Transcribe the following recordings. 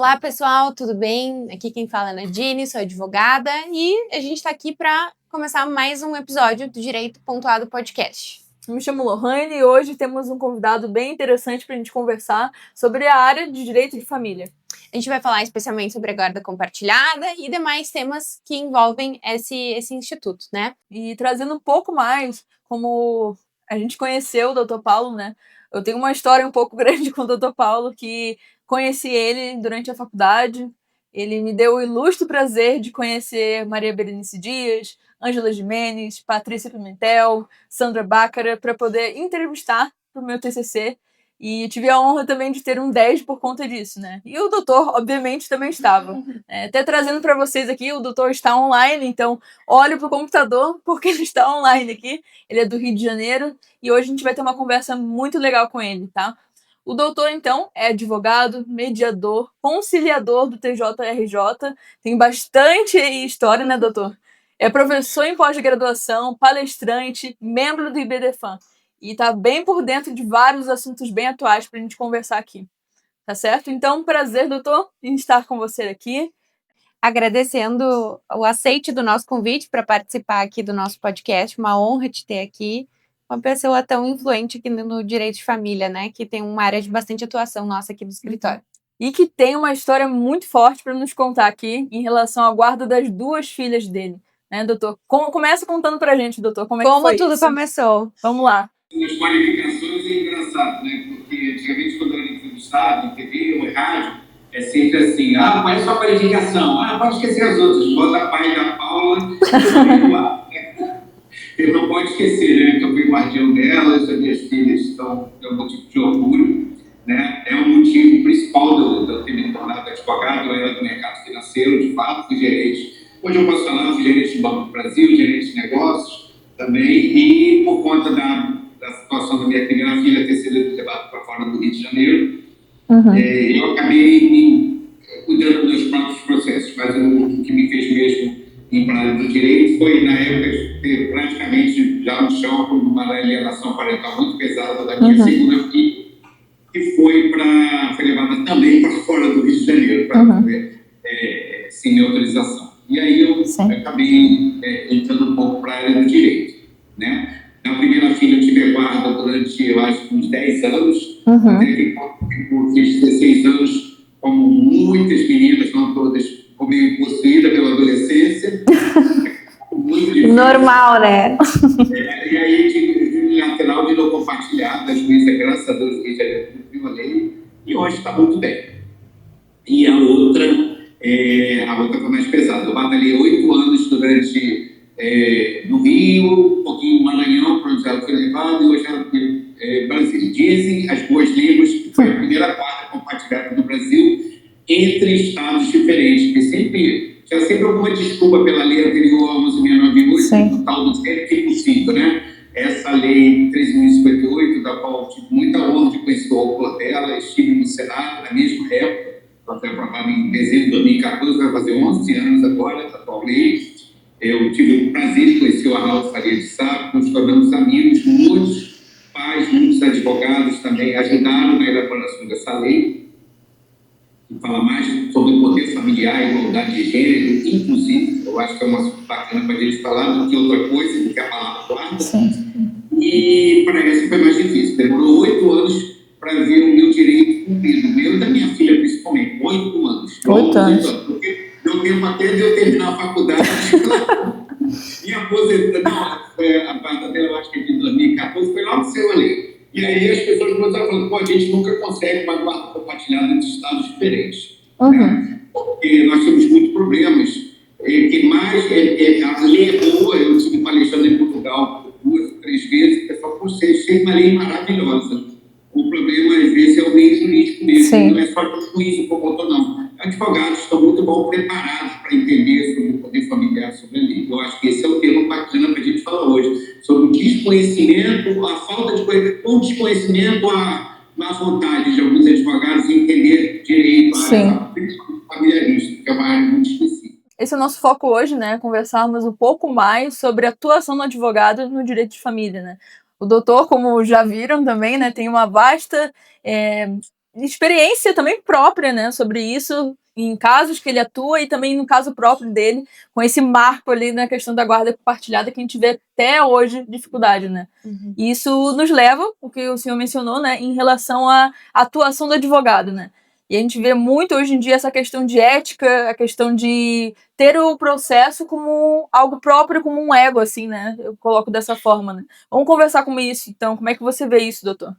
Olá, pessoal, tudo bem? Aqui quem fala é a Nadine, sou advogada e a gente está aqui para começar mais um episódio do Direito Pontuado Podcast. Eu me chamo Lohane e hoje temos um convidado bem interessante para a gente conversar sobre a área de direito de família. A gente vai falar especialmente sobre a guarda compartilhada e demais temas que envolvem esse instituto, né? E trazendo um pouco mais como a gente conheceu o Dr. Paulo, né? Eu tenho uma história um pouco grande com o Dr. Paulo, que conheci ele durante a faculdade. Ele me deu o ilustre prazer de conhecer Maria Berenice Dias, Ângela Gimenez, Patrícia Pimentel, Sandra Bácara, para poder entrevistar para o meu TCC. E tive a honra também de ter um 10 por conta disso, né? E o doutor, obviamente, também estava. Até trazendo para vocês aqui, o doutor está online, então olho para o computador porque ele está online aqui. Ele é do Rio de Janeiro e hoje a gente vai ter uma conversa muito legal com ele, tá? O doutor, então, é advogado, mediador, conciliador do TJRJ, tem bastante história, né, doutor? É professor em pós-graduação, palestrante, membro do IBDFAN. E está bem por dentro de vários assuntos bem atuais para a gente conversar aqui. Tá certo? Então, prazer, doutor, em estar com você aqui. Agradecendo o aceite do nosso convite para participar aqui do nosso podcast. Uma honra te ter aqui. Uma pessoa tão influente aqui no direito de família, né? Que tem uma área de bastante atuação nossa aqui no escritório. E que tem uma história muito forte para nos contar aqui em relação à guarda das duas filhas dele. Né, doutor? Começa contando pra gente, doutor, como é que foi tudo isso? começou. Vamos lá. As qualificações é engraçado, né? Porque antigamente, quando eu era entrevistado em TV ou em rádio, é sempre assim: qual é a sua qualificação? Pode esquecer as outras, bota a pai da Paula e não pode esquecer, né? Que eu fui guardião delas, as minhas filhas estão, é um motivo de orgulho, né? É um motivo principal de eu ter me tornado advogado. Eu era do mercado financeiro, de fato, fui gerente. Hoje eu posso falar, fui gerente do Banco do Brasil, gerente de negócios também, e por conta da situação da minha primeira filha ter sido levada para fora do Rio de Janeiro, eu acabei me cuidando dos meus próprios processos, mas o que me fez mesmo ir para a área do direito foi, na época, de ter praticamente já no chão com uma alienação parental muito pesada da minha segunda filha, que foi levada também para fora do Rio de Janeiro, para sem minha autorização. E aí eu acabei entrando um pouco para a área do direito, né? Na primeira filha eu tive a guarda durante, eu acho, uns 10 anos, até que eu fiz 16 anos, como muitas meninas, não todas, meio possuída pela adolescência. Muito difícil. Normal, né? E aí tive unilateral de não compartilhar das juízas, graças a Deus, que já cumpriu a lei, e hoje está muito bem. E a outra foi mais pesada. Eu batalhei 8 anos durante no Rio, um pouquinho no Maranhão, para onde ela foi levada, e hoje ela tem Brasília. Dizem as boas línguas que foi a primeira guarda compartilhada no Brasil entre estados diferentes, porque tinha sempre alguma desculpa pela lei anterior a 11.698, o tal do sempre impossível, né? Essa lei 13.058, da qual tive muita honra de conhecer o autor dela, estive no Senado na mesma época. Ela foi aprovada em dezembro de 2014, vai fazer 11 anos agora, essa atual lei. Eu tive o prazer de conhecer o Arnaldo Faria de Sá, nos tornamos amigos, muitos pais, muitos advogados também ajudaram na elaboração dessa lei, que fala mais sobre o poder familiar, igualdade de gênero, inclusive, eu acho que é uma assunto bacana para a gente falar do que outra coisa, do que a palavra guarda. E para essa foi mais difícil, demorou 8 anos para ver o meu direito cumprido, o meu e da minha filha principalmente, 8 anos. 8 anos. Porque deu tempo até de eu terminar a faculdade, me aposentar, a parte dela, eu acho que de 2014, foi lá no seu ali. E aí as pessoas começaram falando, a gente nunca consegue uma guarda compartilhada entre estados diferentes. Né? Porque nós temos muitos problemas. Que mais, a lei é boa, eu estive palestrando em Portugal 2 ou 3 vezes, o pessoal consegue uma lei maravilhosa. O problema, às vezes, é o meio jurídico mesmo, não é só o juiz, o promotor, não. Advogados estão muito bem preparados para entender sobre o poder familiar, sobre a lei. Eu acho que esse é o tema bacana para a gente falar hoje, sobre o desconhecimento, a falta de conhecimento, ou desconhecimento, a má vontade de alguns advogados em entender direito, a área familiarista, que é uma área muito específica. Esse é o nosso foco hoje, né? Conversarmos um pouco mais sobre a atuação do advogado no direito de família, né? O doutor, como já viram também, né, tem uma vasta experiência também própria, né, sobre isso, em casos que ele atua e também no caso próprio dele, com esse marco ali na questão da guarda compartilhada que a gente vê até hoje dificuldade, né. E isso nos leva, o que o senhor mencionou, né, em relação à atuação do advogado, né. E a gente vê muito hoje em dia essa questão de ética, a questão de ter o processo como algo próprio, como um ego, assim, né, eu coloco dessa forma, né. Vamos conversar com isso, então, como é que você vê isso, doutor?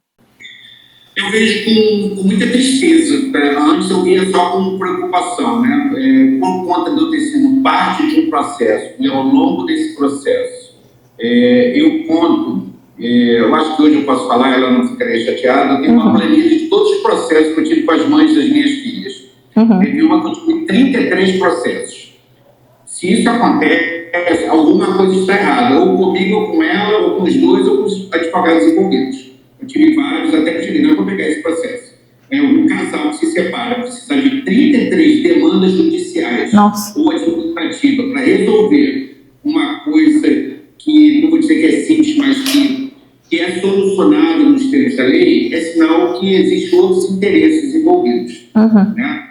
Eu vejo com muita tristeza. Antes eu via só com preocupação, né? Por conta de eu ter sido parte de um processo, e ao longo desse processo, eu conto, eu acho que hoje eu posso falar, ela não ficaria chateada, eu tenho uma planilha de todos os processos que eu tive com as mães das minhas filhas. Teve uma que eu tive 33 processos. Se isso acontece, alguma coisa está errada, ou comigo, ou com ela, ou com os dois, ou com os advogados envolvidos. Eu tive vários, até que eu tive, não vou pegar esse processo. Um casal que se separa precisa de 33 demandas judiciais ou administrativas para resolver uma coisa que, não vou dizer que é simples, mas que é solucionada nos termos da lei, é sinal que existem outros interesses envolvidos. Né?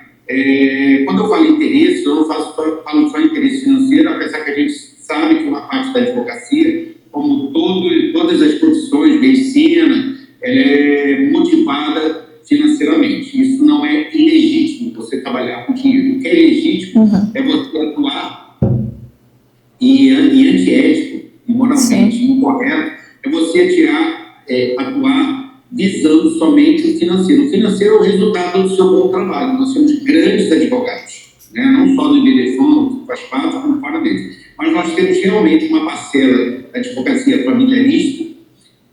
Quando eu falo interesse, eu não falo só interesse financeiro, apesar que a gente sabe que uma parte da advocacia, como todas as profissões, medicina, ela é motivada financeiramente. Isso não é ilegítimo, você trabalhar com dinheiro. O que é ilegítimo é você atuar e antiético, e moralmente incorreto, é você atuar visando somente o financeiro. O financeiro é o resultado do seu bom trabalho. Nós temos grandes advogados, né? Não só no IBDFON, que faz parte, como fora dele. Mas nós temos realmente uma parcela da advocacia familiarista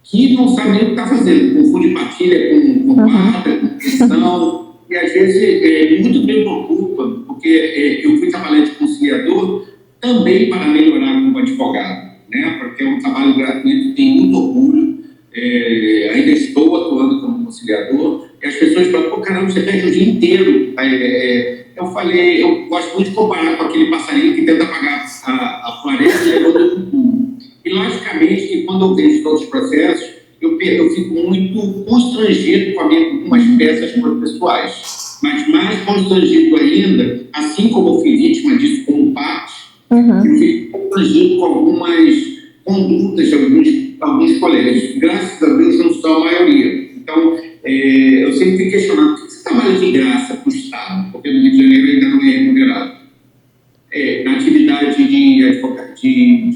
que não sabe nem o que está fazendo, confunde partilha com guarda, com questão, e às vezes muito me preocupa, porque eu fui trabalhar de conciliador também para melhorar como advogado, né? Porque é um trabalho gratuito, tenho muito orgulho, ainda estou atuando como conciliador, e as pessoas falam, pô, caramba, você perde o dia inteiro. Eu gosto muito de comparar com aquele passarinho que tenta apagar a floresta e levando o tudo. E, logicamente, que quando eu vejo todos os processos, eu fico muito constrangido com algumas peças processuais. Mas mais constrangido ainda, assim como eu fui vítima disso como parte, eu fico constrangido com algumas condutas de alguns colegas. Graças a Deus, não são a maioria. Então, eu sempre fico questionando, por que você trabalha de graça para o Estado? Porque no Rio de Janeiro ainda não é remunerado. Na atividade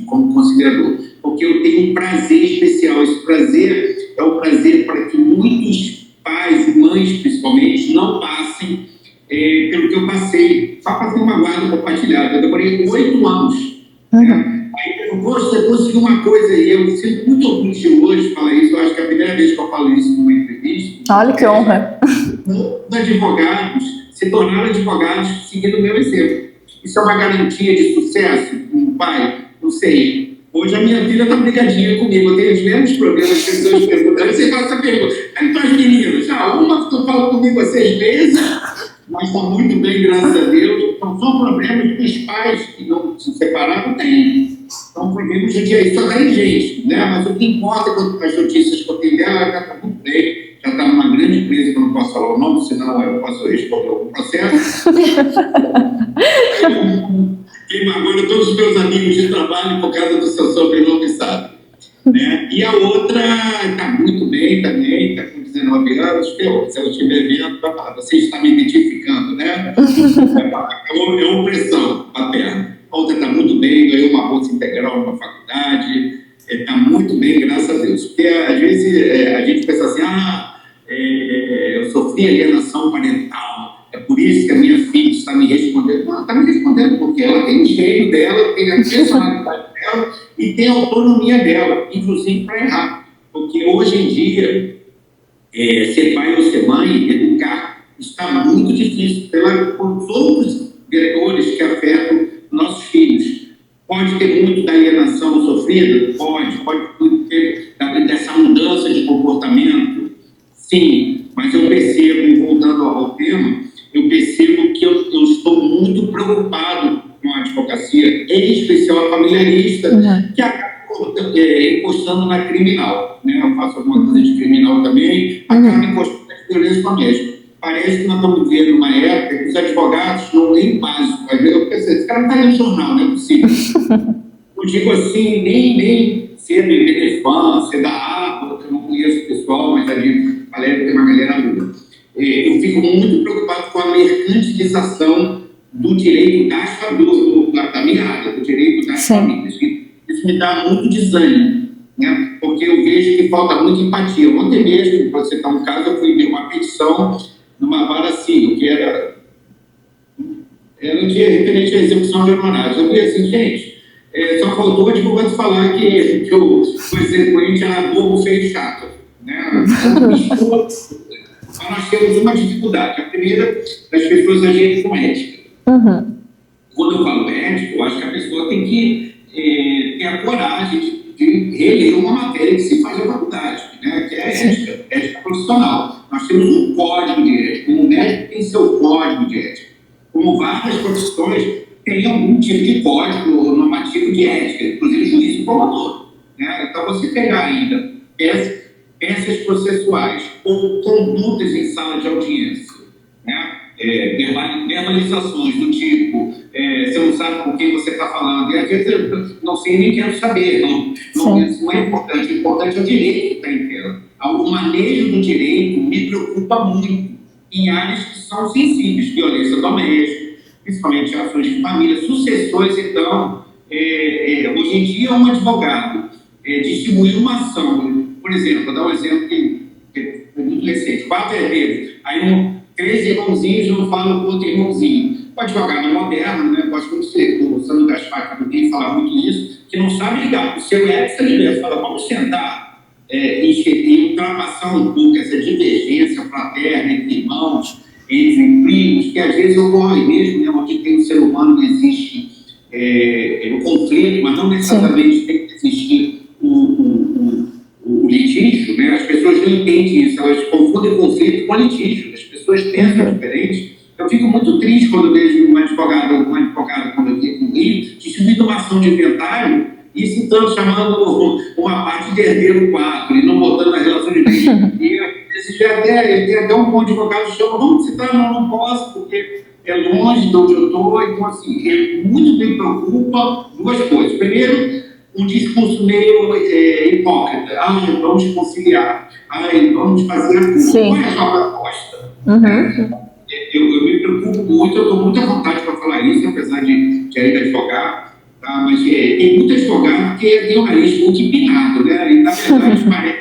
como conciliador, porque eu tenho um prazer especial. Esse prazer é o prazer para que muitos pais e mães, principalmente, não passem pelo que eu passei, só para ter uma guarda compartilhada. Eu demorei 8 anos. Né? Aí eu você conseguiu uma coisa, e eu sinto muito orgulho hoje de falar isso. Eu acho que é a primeira vez que eu falo isso numa entrevista. Olha que honra! Os advogados se tornaram advogados seguindo o meu exemplo. Isso é uma garantia de sucesso? Pai, não sei. Hoje a minha filha está brigadinha comigo. Eu tenho os mesmos problemas, as pessoas perguntando. Você faz essa pergunta. Aí então as meninas, uma que fala comigo há 6 meses, mas está muito bem, graças a Deus. Então são problemas que os pais que não se separaram têm. Então, problemas de dia isso até gente, né? Mas o que importa é as notícias que eu tenho dela, já está muito bem. Já está numa grande empresa, que eu não posso falar o nome, senão eu posso responder algum processo. Agora todos os meus amigos de trabalho, por causa do seu sobrenome, sabem. Né? E a outra está muito bem também, está com 19 anos. Se eu estiver vendo, você está me identificando, né? É uma pressão paterna. A outra está muito bem, ganhou uma bolsa integral numa faculdade, está muito bem, graças a Deus. Porque às vezes a gente pensa assim, eu sofri alienação parental, é por isso que a minha filha está me respondendo. Não, está me respondendo porque ela tem o jeito dela, tem a personalidade dela e tem a autonomia dela, inclusive para errar. Porque hoje em dia, ser pai ou ser mãe, educar, está muito difícil por todos os vetores que afetam nossos filhos. Pode ter muito da alienação sofrida? Pode ter dessa mudança de comportamento? Sim, mas eu percebo, voltando ao tema, eu percebo que eu estou muito preocupado com a advocacia, em especial a familiarista, que acaba encostando na criminal. Né? Eu faço alguma coisa de criminal também, acaba encostando na violência doméstica. parece que nós estamos vivendo uma época que os advogados não leem básico. Eu pensei, esse cara não está lendo jornal, não é possível. Eu digo assim, nem ser de fã, ser da APA, que eu não conheço o pessoal, mas ali tem uma galera boa. Eu fico muito preocupado com a mercantilização do direito da minha área, do direito das famílias. Isso me dá muito desânimo, né? Porque eu vejo que falta muita empatia. Ontem mesmo, para você estar um caso, eu fui ver uma petição numa vara civil, que era um dia referente à execução de honorários. Eu falei assim, gente, só faltou o advogado falar que o exequente era bobo, feio e chato. Né? Mas nós temos uma dificuldade. A primeira, as pessoas agirem com ética. Quando eu falo ética, eu acho que a pessoa tem que ter a coragem de reler uma matéria que se faz na faculdade, né? Que é ética profissional. Nós temos um código de ética. Como médico tem seu código de ética. Como várias profissões têm algum tipo de código normativo de ética, inclusive juiz e promotor. Né? Então, você pegar ainda peças processuais ou condutas em sala de audiência, né? Verbalizações do tipo, você não sabe com quem você está falando, e às vezes eu não sei nem quero saber, isso não é importante. O importante é o direito que está em tela. O manejo do direito me preocupa muito em áreas que são sensíveis, violência doméstica, principalmente ações de família, sucessões. Então, hoje em dia, um advogado distribuir uma ação, por exemplo, vou dar um exemplo que é muito recente, 4 herdeiros, aí 3 irmãozinhos não falam com outro irmãozinho. O advogado moderno, né, gosto muito de ser, o Sandro Gaspar também fala muito isso, que não sabe ligar, o seu ex-adverso fala, vamos sentar e ultrapassar um pouco essa divergência fraterna entre irmãos, entre primos, que às vezes ocorre mesmo, né, onde tem um ser humano, não existe o conflito, mas não necessariamente tem que existir o litígio, né? As pessoas não entendem isso, elas confundem conflito com litígio, as pessoas pensam diferente. Eu fico muito triste quando vejo um advogado quando eu fico no Rio, distribuindo uma ação de inventário e citando, chamando uma parte de herdeiro 4 e não botando na relação de bens. E tem até um bom advogado que chama, vamos citar, não posso, porque é longe de onde eu estou. Então, assim, muito me preocupa 2 coisas. Primeiro, um discurso meio hipócrita. Vamos conciliar. Vamos fazer acordo. Qual é a sua proposta? Eu me preocupo muito, eu estou muito à vontade para falar isso, apesar de ainda advogar, tá? Mas tem muito advogado que tem um nariz muito empinado, né? E, na verdade, parece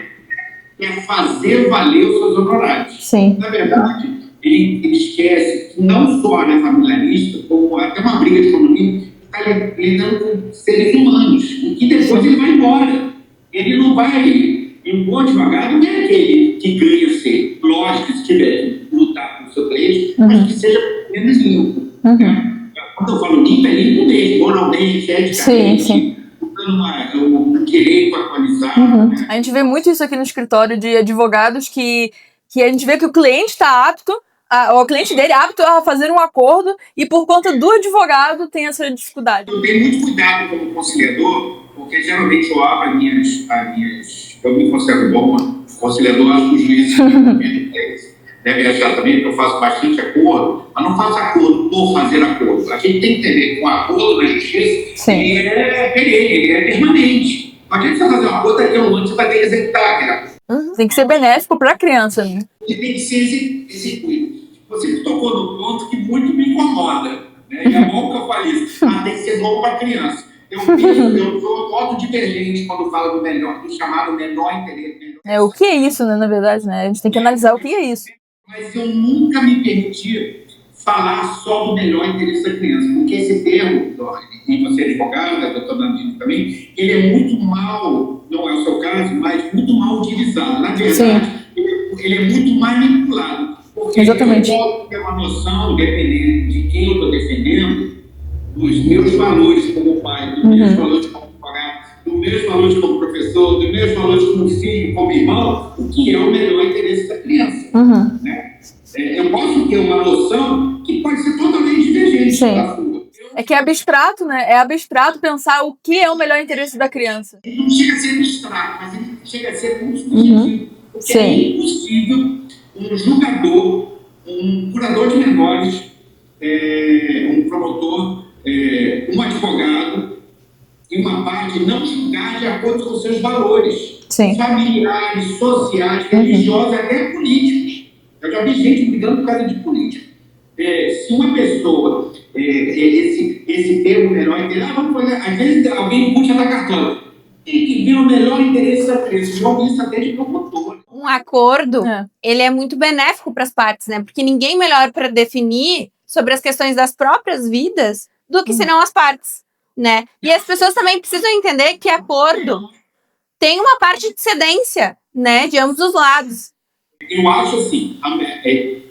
que é fazer valer os seus honorários. Na verdade, ele esquece que não só a área familiarista, como até uma briga de condomínio, está lidando com seres humanos, e que depois ele vai embora. Ele não vai. E um bom advogado não é aquele que ganha ser. Lógico que se tiver que lutar com o seu cliente, mas que seja menos limpo. Né? Quando eu falo limpo, é limpo mesmo, moralmente, eticamente, usando um direito atualizado. Né? A gente vê muito isso aqui no escritório de advogados que a gente vê que o cliente está apto, o cliente dele é apto a fazer um acordo e por conta do advogado tem essa dificuldade. Eu tenho muito cuidado como conciliador, porque geralmente eu abro eu me considero bom conciliador, acho que os juízes devem achar também que eu faço bastante acordo, mas não faço acordo por fazer acordo. A gente tem que entender que o acordo na justiça ele é perene, ele é permanente. Não adianta você fazer um acordo, daqui a um ano você vai ter que executar. Tem que ser benéfico para a criança. Né? E tem que ser execuído. Você tocou no ponto que muito me incomoda. Né? E é bom que eu fale isso. Tem que ser bom para a criança. Eu sou voto divergente quando falo do chamado menor interesse. O que é isso, né, na verdade? Né? A gente tem que analisar o que é isso. Mas eu nunca me permiti falar só do melhor interesse da criança, porque esse termo, e você é advogado, a doutora Nandini também, ele é muito mal, não é o seu caso, mas muito mal utilizado. Na verdade, ele é muito manipulado. Porque exatamente. Eu posso ter uma noção, dependendo de quem eu estou defendendo, dos meus valores como pai, dos meus valores como advogado, dos meus valores como professor, dos meus valores como filho, como irmão, o que é o melhor interesse da criança. Né? Eu posso ter uma noção que pode ser totalmente divergente da sua. É que é abstrato, né? É abstrato pensar o que é o melhor interesse da criança. Ele não chega a ser abstrato, mas ele chega a ser muito subjetivo. Porque é impossível um julgador um curador de menores, um promotor, um advogado, e uma parte não julgar de acordo com seus valores familiares, sociais, religiosos, até políticos. Eu já vi gente brigando por causa de política. Se uma pessoa, esse termo melhor interesse, vamos fazer, às vezes alguém puxa da cartão, tem que ver o melhor interesse da criança. Eu ouvi isso até de promotor. Um acordo, ele é muito benéfico para as partes, né? Porque ninguém melhor para definir sobre as questões das próprias vidas do que senão as partes, né? E as pessoas também precisam entender que acordo tem uma parte de cedência, né? De ambos os lados. Eu acho assim,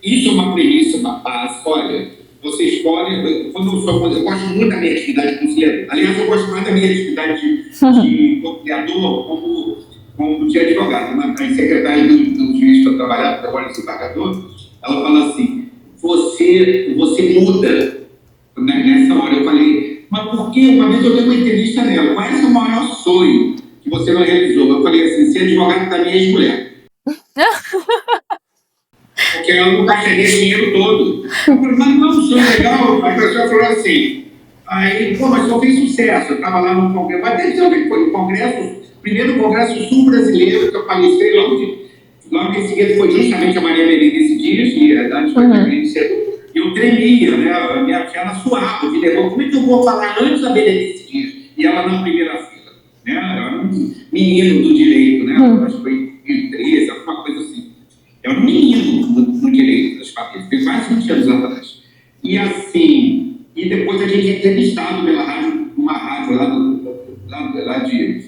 isso é uma premissa básica. Olha, você escolhe, eu gosto muito da minha atividade conselheira. Aliás, eu gosto mais da minha atividade de conciliador como de advogado. A secretária do juiz que eu trabalhava, que agora é desembargador, ela fala assim, você muda. Nessa hora eu falei, mas por que? Uma vez eu dei uma entrevista nela, qual é o seu maior sonho que você não realizou? Eu falei assim, ser advogado da minha ex-mulher. Porque ela não gastaria dinheiro todo. Eu falei, mas não é um sonho legal? A pessoa falou assim, aí, mas só fez sucesso. Eu estava lá no congresso, mas deve ser o que foi, o congresso, primeiro congresso sul-brasileiro, que eu palestei logo em seguida, foi justamente a Maria Berenice Dias, e antes foi a Berenice, eu tremia, né? A minha perna suava, me levou, como é que eu vou falar antes da Berenice Dias? E ela na primeira fila, né? Eu era um menino do direito, né? Acho que foi em 2013, alguma coisa assim. Eu era um menino no direito das famílias, foi mais de 20 anos atrás. E assim, e depois a gente é entrevistado pela rádio, uma rádio lá de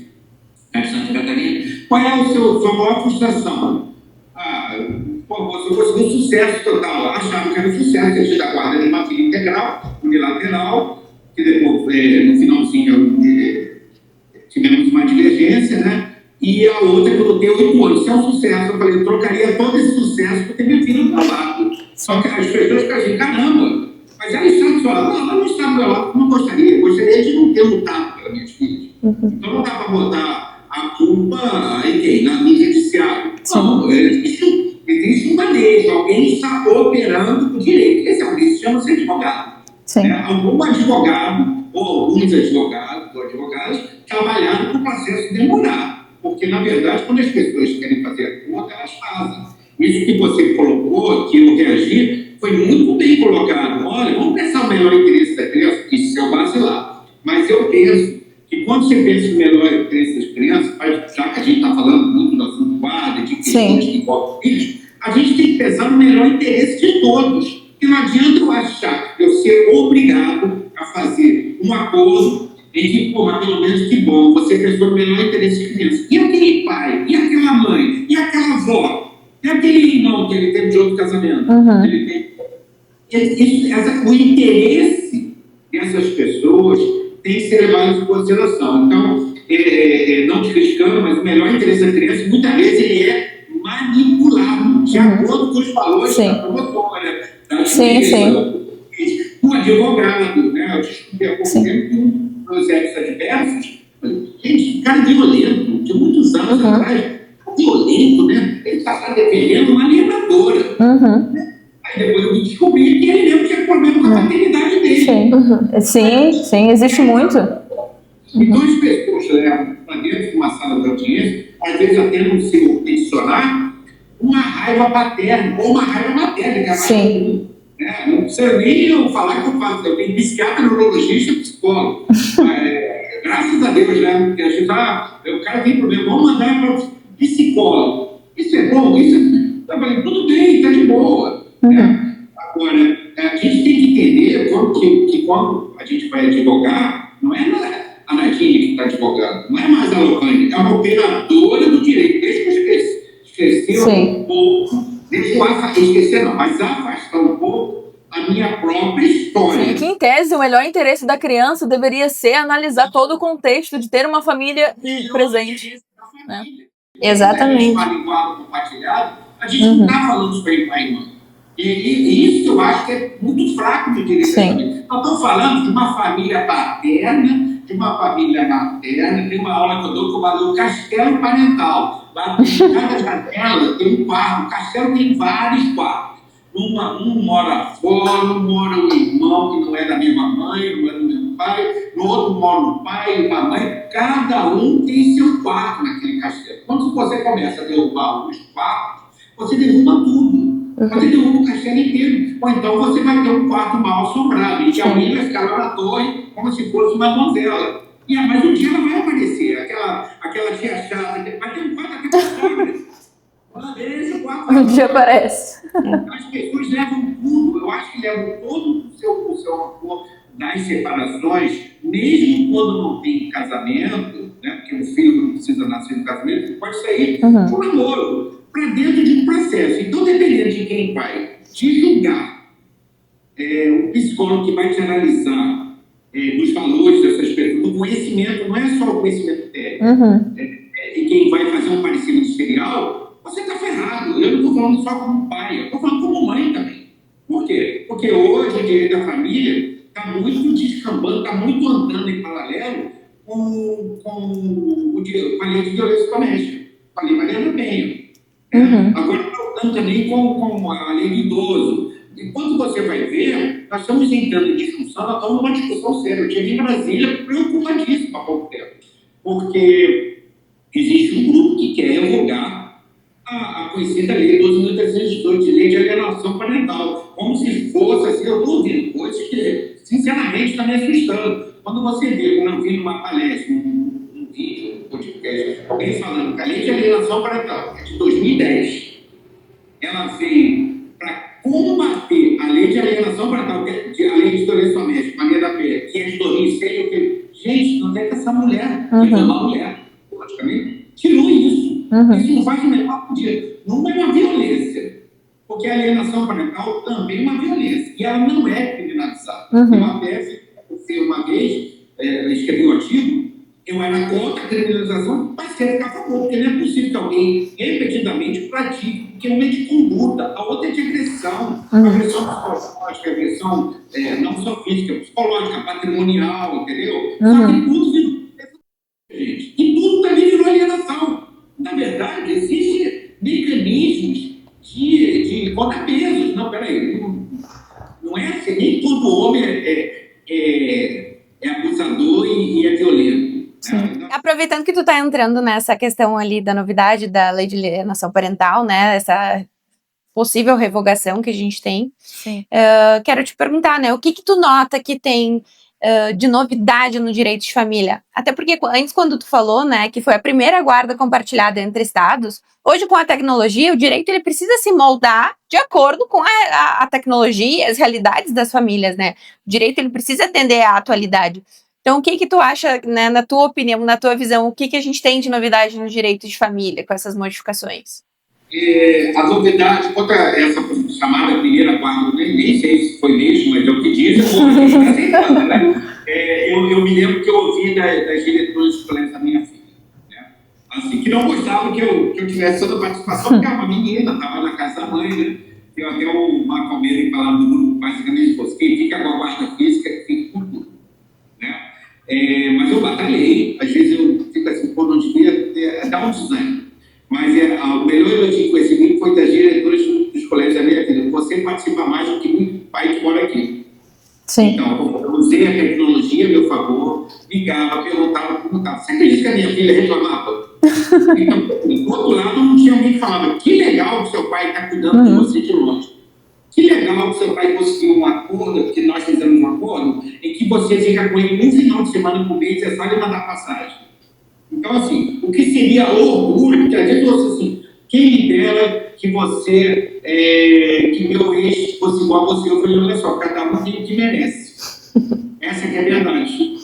Santa Catarina. Qual é a sua maior frustração? Você conseguiu um sucesso total. Achavam que era um sucesso, a gente da guarda de uma filha integral, unilateral, que depois, no finalzinho, tivemos uma divergência, né? E a outra que eu tenho 8 anos. Isso é um sucesso. Eu falei, eu trocaria todo esse sucesso porque minha filha não está lá. Só que as pessoas ficam assim, caramba, mas ela está do seu lado. Não, ela não está do meu lado, não gostaria. Eu gostaria de não ter lutado pelas minhas filhas. Então não dá para botar a culpa no judiciário. Não, existe um manejo, alguém está operando o direito. Esse alguém se chama-se advogado. Algum advogado, ou alguns advogados ou advogadas, trabalharam para o processo demorar. Porque, na verdade, quando as pessoas querem fazer a conta, elas fazem. Isso que você colocou, que eu reagi, foi muito bem colocado. Olha, vamos pensar o melhor interesse da criança, isso é o vacilar. Mas eu penso que quando você pensa no melhor interesse das crianças, já que a gente está falando muito do assunto guarda, de questões que envolvem filhos, a gente tem que pensar no melhor interesse de todos. Porque não adianta eu achar, eu ser obrigado a fazer um acordo em que, mas pelo menos que bom, você pensou no melhor interesse de criança. E aquele pai? E aquela mãe? E aquela avó? E aquele irmão que ele teve de outro casamento? O interesse dessas pessoas tem que ser levado em consideração. Então, não te criticando, mas o melhor interesse da criança, muitas vezes, ele é manipulado de acordo com os valores da promotora, da justiça, um advogado, né? Eu descobri há pouco tempo que um projetos adversos, gente, cara violento, de muitos anos atrás, violento, né? Ele está defendendo uma alienadora. Aí depois eu descobri que ele mesmo tinha problema com a paternidade dele. Sim, existe muito. Então as pessoas levam para dentro de uma sala de audiência, às vezes até não se mencionar, uma raiva paterna ou uma raiva materna, que é mais comum. Não precisa nem eu falar que eu faço. Eu tenho psiquiatra, neurologista e psicólogo. Graças a Deus, né? Porque a gente o cara tem problema, vamos mandar para o psicólogo. Isso é bom? Eu falei, tudo bem, está de boa. Agora, a gente tem que entender que quando a gente vai advogar, não é a Nadinha que está advogando, não é mais a Lohane, é uma operadora do direito. Deixa eu esquecer um pouco, mas afastar um pouco a minha própria história. Sim, que em tese o melhor interesse da criança deveria ser analisar todo o contexto de ter uma família presente. Né? Exatamente. A gente não está falando sobre pai e mãe. E isso eu acho que é muito fraco do direito. Nós estamos falando de uma família paterna, de uma família materna, tem uma aula que eu dou que eu o castelo parental. Lá em cada janela tem um quarto, o castelo tem vários quartos. Um mora fora, um mora o irmão que não é da mesma mãe, não é do mesmo pai, no outro mora o pai e a mãe. Cada um tem seu quarto naquele castelo. Quando você começa a derrubar os quartos, você derruba tudo. Você derruba o castelo inteiro. Ou então você vai ter um quarto mal assombrado. E alguém vai ficar lá na torre como se fosse uma donzela. Mas um dia ela vai aparecer. Aquela tia chata. Vai ter um quarto aqui para fora. Um dia aparece. As pessoas levam tudo. Eu acho que levam todo o seu amor das separações, mesmo quando não tem casamento, né? Porque o filho não precisa nascer no casamento, ele pode sair por namoro, para dentro de um processo. Então, dependendo de quem vai te julgar, o psicólogo que vai te analisar dos valores dessas pessoas, do conhecimento, não é só o conhecimento técnico, e quem vai fazer um parecer ministerial, você está ferrado. Eu não estou falando só como pai, eu estou falando como mãe também. Por quê? Porque hoje o direito da família está muito descambando, está muito andando em paralelo com a lei de violência doméstica, com a lei Maria da Penha. Agora está andando também com a lei do idoso. E quando você vai ver, nós estamos entrando em discussão, nós estamos numa discussão séria. Eu estive em Brasília preocupadíssimo há pouco tempo, porque existe um grupo que quer revogar a conhecida lei 12.318, de lei de alienação parental, como se fosse assim. Eu estou ouvindo coisas que, sinceramente, está me assustando. Quando você vê, quando eu vi numa palestra, um vídeo, um podcast, alguém falando que a lei de alienação parental é de 2010, ela veio para combater a lei de alienação parental, que é a lei de violência doméstica, Maria da Penha, que é de 2006, porque, gente, não é que essa mulher, que é uma mulher, praticamente, tirou isso. Isso não faz o menor sentido. Não é uma violência, porque a alienação parental também é uma violência, e ela não é criminalizada. Eu até, uma vez, escrevi um artigo, eu era contra a criminalização, mas quero ficar a favor, porque não é possível que alguém repetidamente pratique, porque uma é de conduta, a outra é de agressão, agressão psicológica, agressão não só física, psicológica, patrimonial, entendeu? Só que tudo virou, gente, e tudo também virou alienação. Na verdade, existem mecanismos de contrapesos. Não, peraí, não é assim, nem todo homem é abusador e é violento. Né? Aproveitando que tu tá entrando nessa questão ali da novidade da lei de alienação parental, né, essa possível revogação que a gente tem, quero te perguntar, né, o que tu nota que tem de novidade no direito de família? Até porque antes, quando tu falou, né, que foi a primeira guarda compartilhada entre estados, hoje com a tecnologia, o direito ele precisa se moldar de acordo com a tecnologia e as realidades das famílias, né? O direito ele precisa atender à atualidade. Então, o que tu acha, né, na tua opinião, na tua visão, o que a gente tem de novidade no direito de família com essas modificações? A novidade, quanto a essa chamada primeira guarda, nem sei se foi mesmo, mas é o que diz, eu me lembro que eu ouvi das diretoras de colégios da minha filha, né? Assim, que não gostavam que eu tivesse toda a participação, porque uma menina estava na casa da mãe, né? Tem até uma Almeida que falava do grupo, basicamente, quem fica com a guarda física, fica com tudo, né? Mas eu batalhei, às vezes eu fico assim, não devia, dá um desânimo. Mas o melhor elogio com esse livro foi das diretoras dos colégios da minha vida. Você participa mais do que muito pai que mora aqui. Sim. Então, eu usei a tecnologia a meu favor, ligava, perguntava. Você acredita que a minha filha reclamava? Então, do outro lado, não tinha alguém que falava: que legal que seu pai está cuidando de você de longe. Que legal que seu pai conseguiu um acordo, que nós fizemos um acordo, em que você fica com ele um final de semana por mês, é só ele mandar passagem. Então, assim, o que seria orgulho, porque a gente falou assim, quem me dera que você, que meu ex fosse igual a você. Eu falei, olha só, cada um tem o que merece. Essa que é a verdade.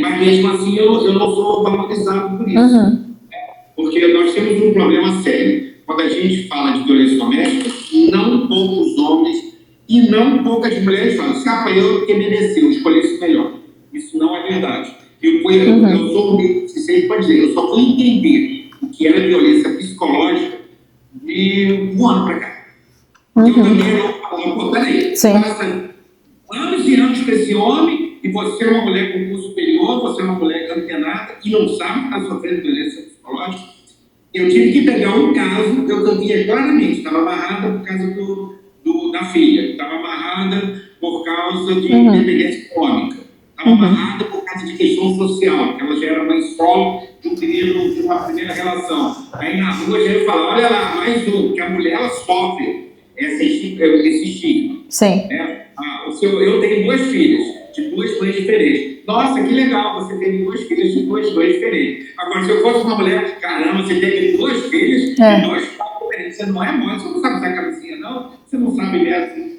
Mas mesmo assim, eu não sou valorizado por isso. Porque nós temos um problema sério. Quando a gente fala de violência doméstica, não poucos homens e não poucas mulheres falam, se apanhou porque mereceu, escolhesse melhor. Isso não é verdade. Eu sou um sempre pode dizer, eu só fui entender o que era violência psicológica de um ano para cá. Eu também não falo, peraí, passa anos e anos para esse homem e você é uma mulher com curso superior, você é uma mulher antenada e não sabe que está sofrendo violência psicológica. Eu tive que pegar um caso que eu via claramente, estava amarrado por causa da filha, que estava amarrada por causa de dependência econômica, estava amarrada por causa de questão social, que ela já era mãe solo de um menino de uma primeira relação. Aí na rua já ia falar, olha lá, mais um, que a mulher ela sofre esse estigma. Sim. Eu tenho 2 filhas, de 2 mães diferentes. Nossa, que legal, você tem 2 filhas de 2 mães diferentes. Agora, se eu fosse uma mulher, caramba, você teve 2 filhas de 2 pais diferentes. Você não é mãe, você não sabe usar camisinha, não. Você não sabe mesmo.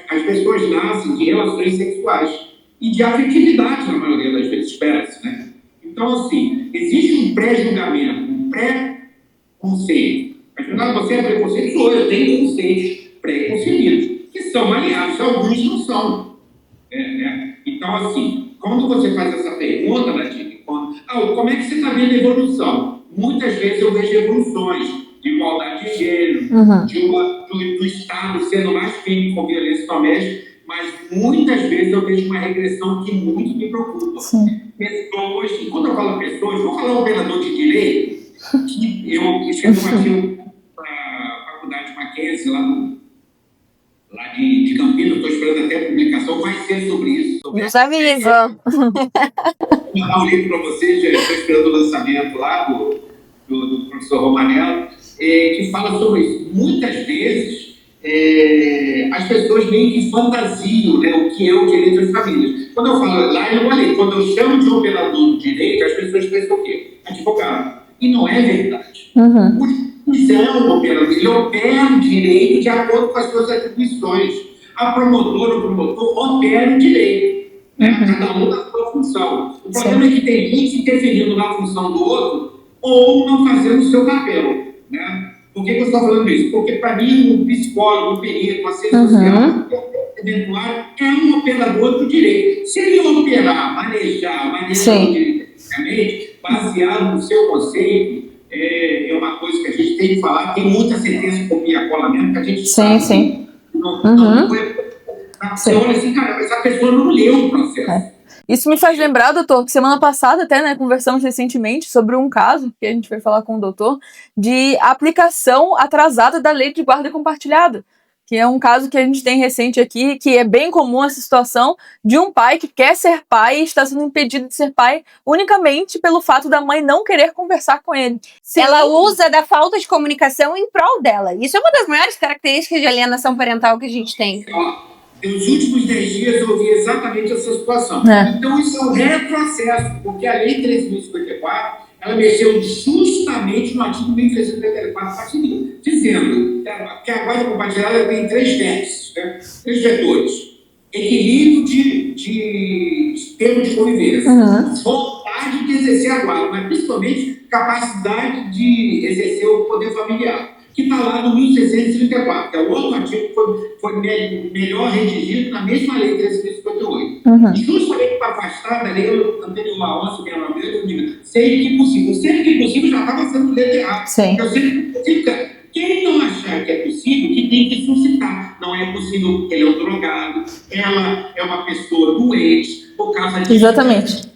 As pessoas nascem de relações sexuais e de afetividade, na maioria das vezes, espera-se, né? Então, assim, existe um pré-julgamento, um pré-conceito. Afinal, você é preconceituoso, eu tenho conceitos pré-concebidos, que são aliados, alguns não são. Então, assim, quando você faz essa pergunta, Nath, como é que você está vendo a evolução? Muitas vezes eu vejo evoluções de igualdade de gênero, do Estado sendo mais firme com violência doméstica, mas muitas vezes eu vejo uma regressão que muito me preocupa. Sim. Pessoas, e quando eu falo pessoas, vou falar operador de direito, que eu escrevi para a faculdade de Mackenzie, lá de Campinas, estou esperando até a publicação, vai ser sobre isso. Nos avisa. Vou mandar um livro para vocês, já estou esperando o lançamento lá do professor Romanello, que fala sobre isso. Muitas vezes, as pessoas meio que fantasiam, né, o que é o direito às famílias. Quando eu falo lá, eu falei, quando eu chamo de operador do direito, as pessoas pensam o quê? Advogado. E não é verdade. O juiz é um operador, ele opera o direito de acordo com as suas atribuições. A promotora ou promotor opera o direito, né? Cada um na sua função. O problema é que tem gente interferindo na função do outro ou não fazendo o seu papel, né? Por que eu estou falando isso? Porque, para mim, um psicólogo, um perito, um assessor social, eventual, é um operador do direito. Se ele operar, manejar o direito, baseado no seu conceito, é uma coisa que a gente tem que falar, tem muita sentença copia e cola mesmo, que a gente sabe. Sim. Você olha assim, cara, essa pessoa não leu o processo. Isso me faz lembrar, doutor, que semana passada até, né, conversamos recentemente sobre um caso, que a gente foi falar com o doutor, de aplicação atrasada da lei de guarda compartilhada, que é um caso que a gente tem recente aqui, que é bem comum essa situação de um pai que quer ser pai e está sendo impedido de ser pai unicamente pelo fato da mãe não querer conversar com ele. Ela usa da falta de comunicação em prol dela. Isso é uma das maiores características de alienação parental que a gente tem. Nos últimos 10 dias eu ouvi exatamente essa situação. Então isso é um retrocesso, porque a Lei 13.054, ela mexeu justamente no artigo 1354 parte 1, dizendo que a guarda compartilhada tem 3 vértices, né? 3 vetores. Equilíbrio de termo de convivência, vontade de exercer a guarda, mas principalmente capacidade de exercer o poder familiar, que está lá no 1634, que é o outro artigo que foi melhor redigido na mesma lei 13.058. Justamente para afastar da lei anterior a 11.098, sempre que possível. Sempre que possível já estava sendo letra errada. Eu sempre que possível, quem não achar que é possível, que tem que suscitar. Não é possível porque ele é um drogado, ela é uma pessoa doente, por causa disso. Exatamente.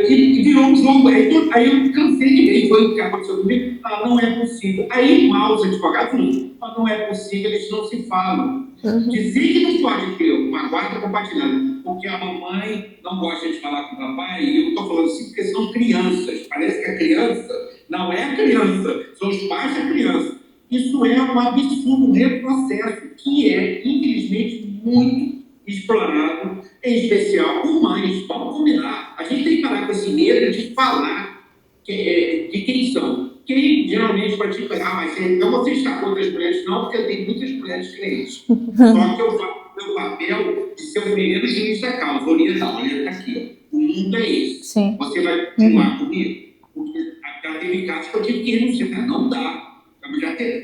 E virou um jogo. Aí eu cansei de ver, foi o que aconteceu comigo. Não é possível. Aí mal os advogados falaram, não é possível, eles não se falam. Dizer que não pode ter uma guarda compartilhada, porque a mamãe não gosta de falar com o papai, e eu estou falando assim, porque são crianças. Parece que a criança não é a criança, são os pais da criança. Isso é um absurdo, um retrocesso, que é, infelizmente, muito explorado, em especial por mães. Vamos combinar. A gente tem que parar com esse medo de falar de quem são. Quem geralmente pratica, mas então você está contra as mulheres? Não, porque eu tenho muitas mulheres crentes. Só que eu faço o meu papel de ser o primeiro juiz da causa. Olha aqui, ó. O mundo é esse. Sim. Você vai continuar comigo? Porque já teve casos que eu tive que renunciar. Não dá.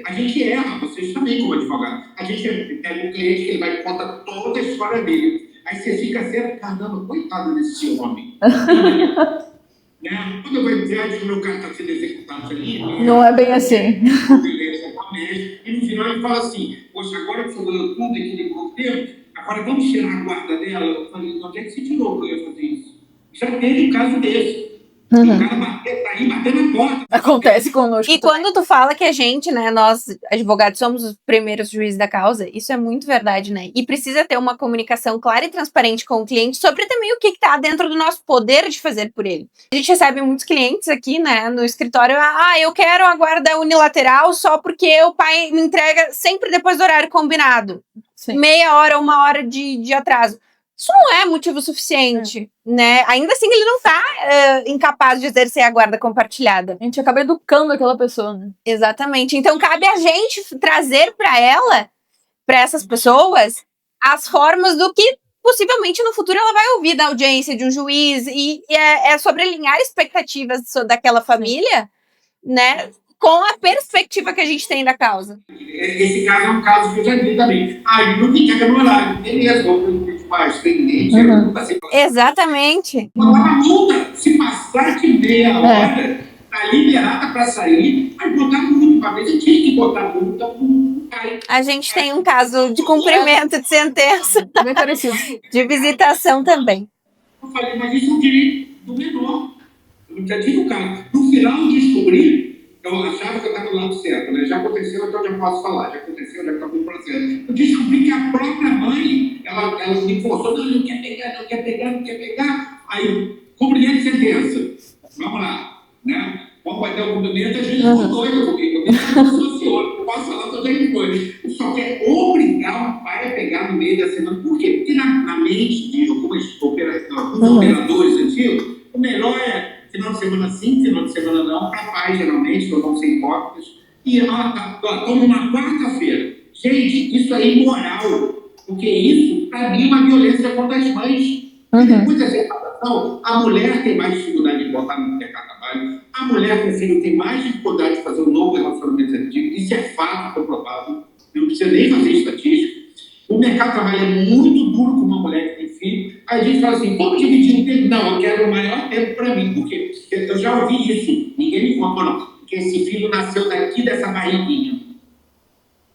A gente erra, vocês também como advogado. A gente pega um cliente que ele vai contar toda a história dele. Aí você fica assim, caramba, coitado desse homem. Quando eu vou dizer que o meu cara está sendo executado ali... Não é bem assim. E no final ele fala assim, poxa, agora que você ganhou tudo, equilibrou o tempo, agora vamos tirar a guarda dela. Eu falei, onde é que você tirou que eu ia fazer isso? Já teve um caso desse. O cara tá aí batendo na porta. Acontece conosco. E quando tu fala que a gente, né, nós advogados somos os primeiros juízes da causa, isso é muito verdade, né? E precisa ter uma comunicação clara e transparente com o cliente sobre também o que tá dentro do nosso poder de fazer por ele. A gente recebe muitos clientes aqui, né, no escritório, eu quero a guarda unilateral só porque o pai me entrega sempre depois do horário combinado. Sim. Meia hora, 1 hora de atraso. Isso não é motivo suficiente, né? Ainda assim, ele não tá incapaz de exercer a guarda compartilhada. A gente acaba educando aquela pessoa, né? Exatamente. Então, cabe a gente trazer para essas pessoas, as formas do que possivelmente no futuro ela vai ouvir da audiência de um juiz. E é sobre alinhar expectativas daquela família, né? Com a perspectiva que a gente tem da causa. Esse caso é um caso que eu já vi também. Ele não me entrega no horário. Beleza, vou mais pendente. Exatamente. Uma multa, se passar de meia hora, tá liberada para sair, aí botar multa. Uma vez eu tinha que botar multa pro pai. A gente tem um caso de cumprimento de sentença. Bem parecido. De visitação também. Eu falei, mas isso é um direito do menor. Eu já tive um caso. No final eu descobri. Eu achava que eu estava do lado certo, né? Já aconteceu, então já posso falar. Já aconteceu, já acabou o processo. Eu descobri que a própria mãe, ela me forçou, não quer pegar. Aí, cumprimento de sentença. Vamos lá, né? Vamos bater o cumprimento, a gente ficou doido comigo. Eu sou senhor, eu posso falar toda a coisa. Só quer obrigar o pai a pegar no meio da semana. Por quê? Porque na mente de alguns operadores antigos, o melhor é final de semana sim, final de semana não, para pais, geralmente, que vão ser hipócritas. E como uma quarta-feira. Gente, isso é imoral, porque isso, para mim, é uma violência contra as mães. Depois dessa separação, a mulher tem mais dificuldade de botar no mercado de trabalho, a mulher com filho tem mais dificuldade de fazer um novo relacionamento afetivo, isso é fato comprovado, não precisa nem fazer estatística. O mercado de trabalho é muito duro com uma mulher que tem filho. Aí a gente fala assim, vamos dividir o tempo? Não, eu quero o maior tempo para mim. Por quê? Eu já ouvi isso. Ninguém me contou, não. Porque esse filho nasceu daqui dessa barriguinha.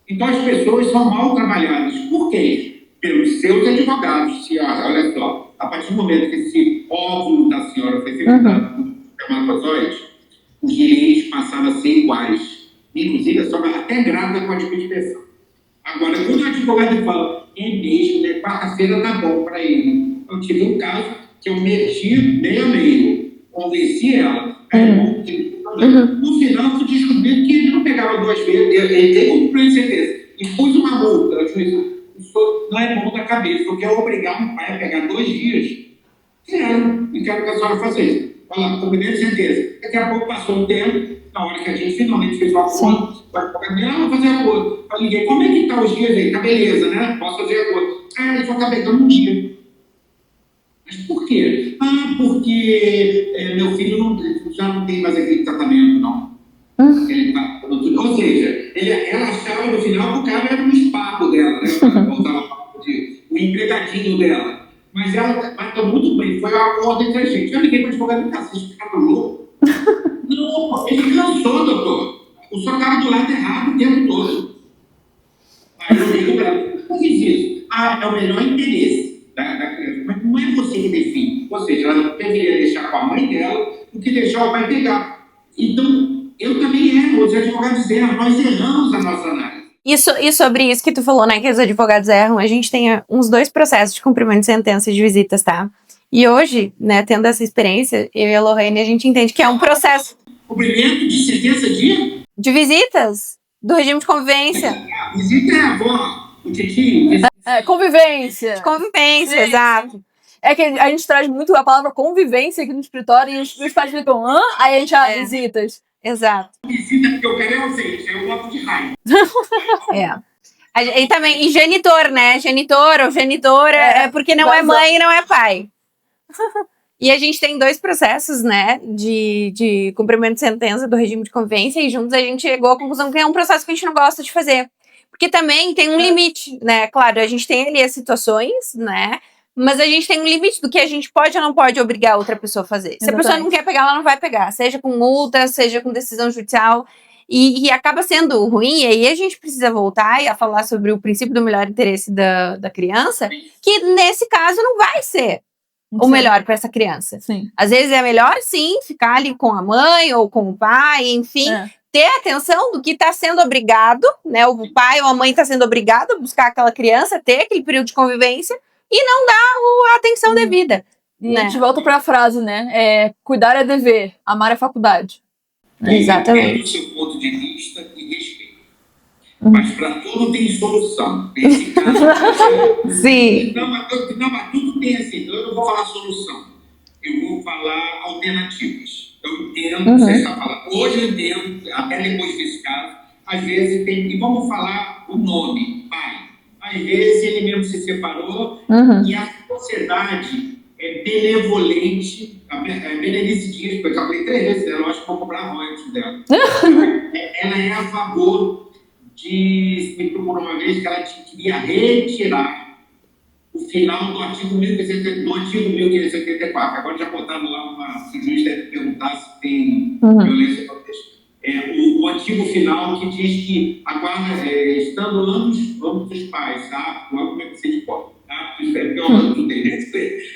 Então as pessoas são mal trabalhadas. Por quê? Pelos seus advogados. Olha só, a partir do momento que esse óvulo da senhora foi fecundado por espermatozoide, os direitos passaram a ser iguais. Inclusive, a senhora até grávida pode pedir pensão. Agora, quando o advogado fala, é mesmo, né? Quarta-feira tá bom para ele. Eu tive um caso que eu meti meio a meio, convenci ela. No final, eu descobri que ele não pegava 2 vezes, ele teve um plano de certeza. E pus uma multa. A juíza, isso não é bom da cabeça, porque é obrigar um pai a pegar 2 dias. Quero que a senhora faça isso. Olha lá, cumprimento de certeza. Daqui a pouco passou um tempo, na hora que a gente finalmente fez o acordo, vou fazer acordo. Eu liguei, como é que tá os dias aí? Tá beleza, né? Posso fazer acordo. Ele só tá pegando um dia. Mas por quê? Porque meu filho já não tem mais aquele tratamento, não. Ele tá, ou seja, ela achava no final que o cara era um esparro dela, né? O empregadinho dela. Mas ela matou muito bem, foi um acordo entre a gente. Eu liguei para o advogado de casa, vocês ficaram loucos? Não, ele cansou, doutor. O senhor estava do lado errado o tempo todo. Aí eu digo para ela, por que isso? É o melhor interesse da criança. Mas não é você que define. Ou seja, ela deveria deixar com a mãe dela do que deixar o pai pegar. Então, eu também erro, os advogados erram, nós erramos a nossa análise. E sobre isso que tu falou, né, que os advogados erram, a gente tem uns 2 processos de cumprimento de sentença e de visitas, tá? E hoje, né, tendo essa experiência, eu e a Lorraine, a gente entende que é um processo... Cumprimento de sentença de visitas, do regime de convivência. Visita é a avó, o titinho. Convivência. De convivência, Sim. exato. É que a gente traz muito a palavra convivência aqui no escritório e os pais ficam, aí a gente visitas. Exato. Visita porque eu quero ausente, eu boto de raiva. E também, e genitor, né? Genitor ou genitora é porque não é mãe e não é pai. E a gente tem 2 processos, né, de cumprimento de sentença do regime de convivência e juntos a gente chegou à conclusão que é um processo que a gente não gosta de fazer. Porque também tem um limite, né? Claro, a gente tem ali as situações, né? Mas a gente tem um limite do que a gente pode ou não pode obrigar a outra pessoa a fazer. Se a pessoa não quer pegar, ela não vai pegar. Seja com multa, seja com decisão judicial. E acaba sendo ruim. E aí a gente precisa voltar a falar sobre o princípio do melhor interesse da criança, que nesse caso não vai ser. o melhor para essa criança. Sim. Às vezes é melhor, sim, ficar ali com a mãe ou com o pai, enfim, ter atenção do que está sendo obrigado, né? O pai ou a mãe está sendo obrigado a buscar aquela criança, ter aquele período de convivência e não dar a atenção devida. E né? a gente volta para a frase, né? Cuidar é dever, amar é faculdade. Exatamente. Do seu ponto de vista e respeito. Mas para tudo tem solução. Nesse caso, Sim. mas tudo tem assim. Eu não vou falar solução. Eu vou falar alternativas. Eu entendo o que você está falando. Hoje eu entendo, até depois desse caso, às vezes tem. E vamos falar o nome, pai. Às vezes ele mesmo se separou e a sociedade é benevolente. A Berenice Dias, porque eu já falei 3 vezes dela, eu acho que vou comprar royalties dela. Ela é a favor de. Me procurou uma vez que ela queria retirar o final do artigo 1574. Agora já botaram lá uma. Se o juiz deve perguntar se tem violência doméstica. O antigo final que diz que a guarda, estando ambos dos pais, como é que se pode?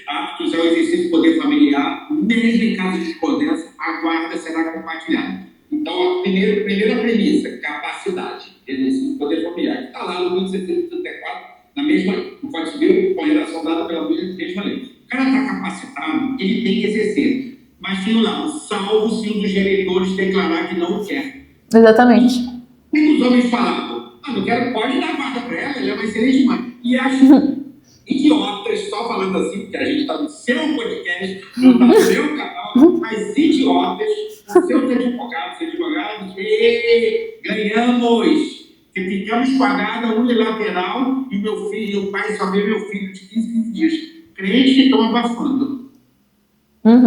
Aptos ao exercício do poder familiar, mesmo em caso de discordância, a guarda será compartilhada. Então, a primeira premissa, capacidade de exercício do poder familiar, que está lá no 1734, na mesma, no Código Civil, com a redação dada pela mesma lei. O cara está capacitado, ele tem que exercer. Mas tem lá, salvo se um dos geretores declarar que não quer. Exatamente. E os homens falavam, não quero, pode dar guarda para ela, ela é uma excelente mãe. E acho idiotas, só falando assim, porque a gente está no seu podcast, não está no seu canal, mas idiotas, seus advogados, ganhamos. Que ficamos com a guarda unilateral e meu filho, o pai só vê meu filho de 15 dias. Crentes que estão abafando.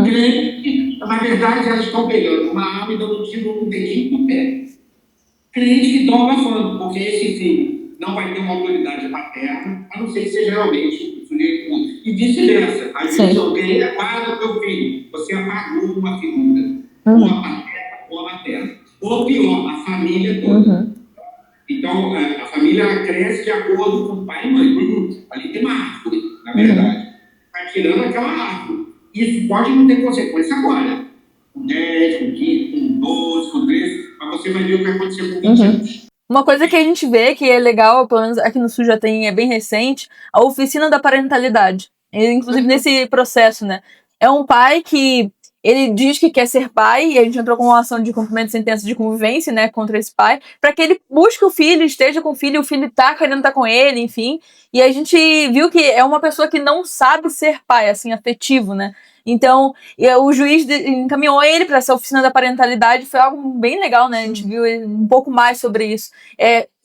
Crentes, na verdade, elas estão pegando uma arma e dando um tiro no dedinho do pé. Crentes que estão abafando, porque esse filho não vai ter uma autoridade paterna, a não ser que seja realmente o sujeito. E vice-versa. Às vezes alguém guarda o teu filho, você apagou uma figura, ou a paterna ou a materna. Ou pior, a família toda. Então, a família cresce de acordo com o pai e mãe. Ali tem uma árvore, na verdade. Está tirando aquela árvore. Isso pode não ter consequência agora. Com 10, com 15, com 12, com 13, mas você vai ver o que aconteceu com 20 anos. Uma coisa que a gente vê que é legal, pelo menos aqui no Sul já tem, é bem recente, a oficina da parentalidade. Inclusive nesse processo, né? É um pai que ele diz que quer ser pai, e a gente entrou com uma ação de cumprimento de sentença de convivência, né, contra esse pai, para que ele busque o filho, esteja com o filho tá querendo estar com ele, enfim. E a gente viu que é uma pessoa que não sabe ser pai, assim, afetivo, né? Então, o juiz encaminhou ele para essa oficina da parentalidade, foi algo bem legal, né? A gente viu um pouco mais sobre isso.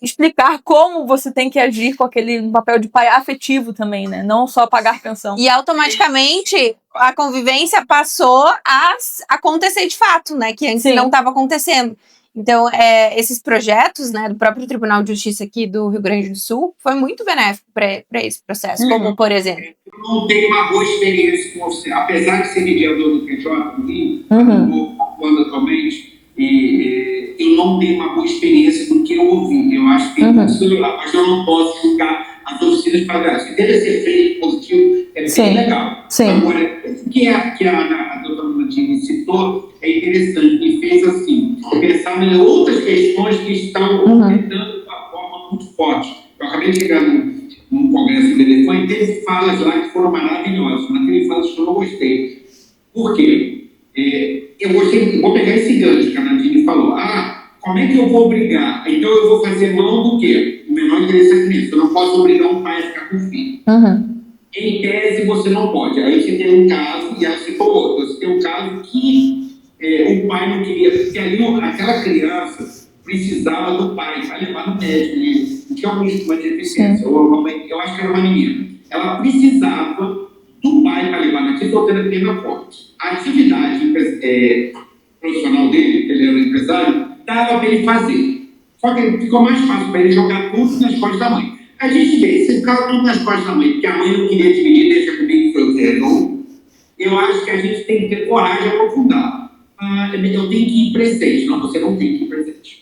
Explicar como você tem que agir com aquele papel de pai afetivo também, né? Não só pagar pensão. E automaticamente a convivência passou a acontecer de fato, né? Que antes não estava acontecendo. Então, esses projetos, né, do próprio Tribunal de Justiça aqui do Rio Grande do Sul, foi muito benéfico para esse processo, como, por exemplo... Eu não tenho uma boa experiência com você, apesar de ser mediador do PJ no Rio, atuando atualmente, eu não tenho uma boa experiência do que eu ouvi. Eu acho que tem muito celular, mas eu não posso julgar as oficinas para se deve ser feito positivo, é bem legal. Agora, o que a doutora Nandini citou é interessante, e fez assim, pensar em outras questões que estão aumentando de uma forma muito forte. Eu acabei de chegar num congresso do Elefante e teve falas lá que foram maravilhosas, mas teve falas que eu não gostei. Por quê? Eu vou pegar esse gancho que a Nandini falou. Como é que eu vou obrigar? Então eu vou fazer mão do quê? O menor interesse é criança. Eu não posso obrigar um pai a ficar com o filho. Em tese, você não pode. Aí você tem um caso, e aí você falou outro. Você tem um caso que o pai não queria, porque ali aquela criança precisava do pai para levar no médico. Não tinha uma deficiência. Eu acho que era uma menina. Ela precisava do pai para levar na fisioterapia na porte. A atividade profissional dele, ele era um empresário, dava para ele fazer. Só que ficou mais fácil para ele jogar tudo nas costas da mãe. A gente vê, se ficava tudo nas costas da mãe, porque a mãe não queria dividir, deixa comigo que foi o que errou, eu acho que a gente tem que ter coragem de aprofundar. Eu tenho que ir presente. Não, você não tem que ir presente.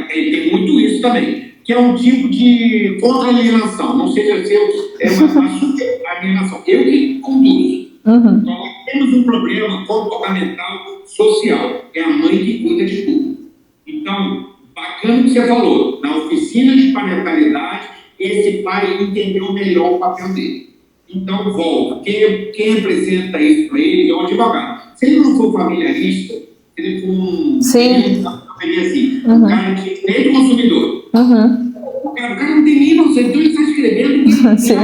Tem muito isso também. que é um tipo de contra-alienação, não seja seu, é uma super-alienação. Eu que conduzo. Uhum. Então, nós temos um problema comportamental social, é a mãe que cuida de tudo. Então, bacana o que você falou, na oficina de parentalidade, esse pai entendeu melhor o papel dele. Então, volta. Quem representa isso para ele é um advogado. Se ele não for familiarista, se ele for um... Sim. Assim, Uhum. um cara que nem é consumidor. Uhum. O cara não tem nem noção, então ele está escrevendo, Sim.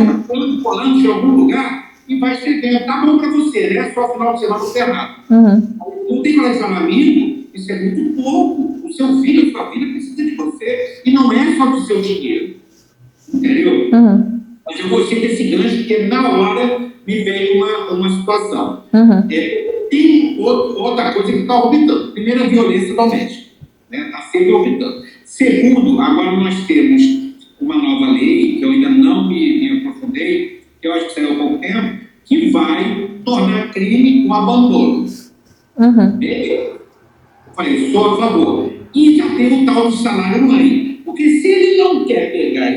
colando de algum lugar e vai escrevendo. Tá bom para você, né? Só final de semana não tem nada. Uhum. Não tem coleção amigo, isso é muito pouco. O seu filho, a sua filha precisa de você. E não é só do seu dinheiro. Entendeu? Uhum. Mas eu gostei desse gancho, porque na hora me veio uma situação. Uhum. Tem outra coisa que está orbitando. Primeiro, a violência doméstica. Está sempre orbitando. Segundo, agora nós temos uma nova lei, que eu ainda não me aprofundei, que eu acho que saiu há pouco tempo, que vai tornar crime o abandono. Uhum. Beleza. Eu falei, sou a favor. E já tem o tal do salário mãe. Porque se ele não quer pegar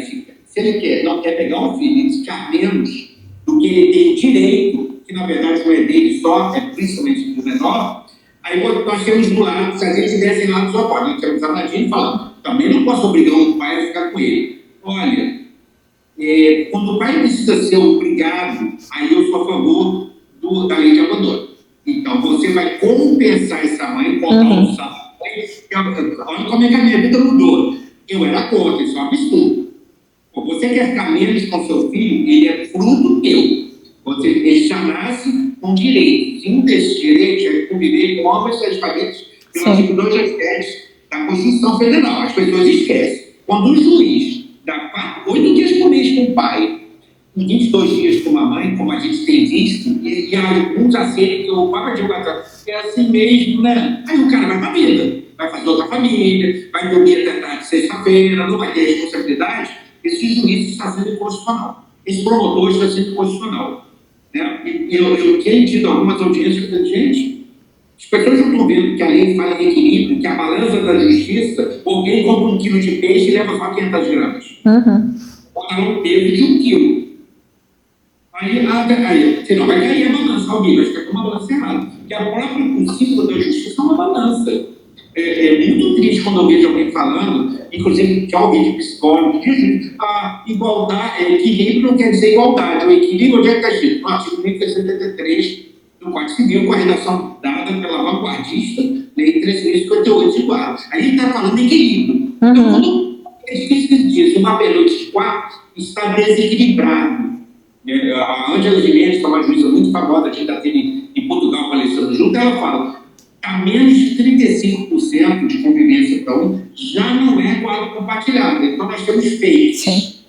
não quer pegar um filho e ficar menos do que ele tem direito, que na verdade não é dele só, é principalmente do menor, aí nós temos do lado, se a gente tivesse lá no Sopó, nós temos a Nadine falando, também não posso obrigar um pai a ficar com ele. Olha, quando o pai precisa ser obrigado, aí eu sou a favor da lei de abandono. Então, você vai compensar essa mãe, contar um salário. Olha como é que a minha vida mudou. Eu era contra, isso é um absurdo. Você quer ficar menos com seu filho, ele é fruto teu. Ele já nasce com direitos. E um desses direitos é conviver com ambas as famílias pelo artigo 287 da Constituição Federal. As pessoas esquecem. Quando o juiz dá 8 dias por mês com o pai, 22 dias com a mãe, como a gente tem visto, e alguns aceitam que o pai de é assim mesmo, né? Aí o cara vai pra vida, vai fazer outra família, vai dormir até tarde sexta-feira, não vai ter responsabilidade. Esse juiz está sendo inconstitucional. Esse promotor está sendo inconstitucional. Né? E eu tenho tido algumas audiências que eu digo, gente, as pessoas não estão vendo que a lei fala em equilíbrio, que a balança da justiça, alguém compra 1 quilo de peixe e leva só 500 gramas. Uhum. Ou ela um peso de 1 quilo. Aí você não vai cair a balança, alguém vai ficar com uma balança errada. Porque a própria princípio da justiça é uma balança. É muito triste quando eu vejo alguém falando, inclusive que alguém de psicólogo, que diz igualdade, equilíbrio não quer dizer igualdade. O equilíbrio, onde é que está escrito? No artigo 1373 do Código Civil, com a redação dada pela vanguardista Lei 13.058 de Guarda. Aí ele está falando de equilíbrio. Então, quando é difícil que diz, uma pergunta de 4 está desequilibrado. A Ângela de Mendes, que é uma juíza muito famosa, a gente está tendo em Portugal palestrando junto, ela fala: a menos de 35% de convivência para um já não é quadro compartilhado. Então, nós temos feitos.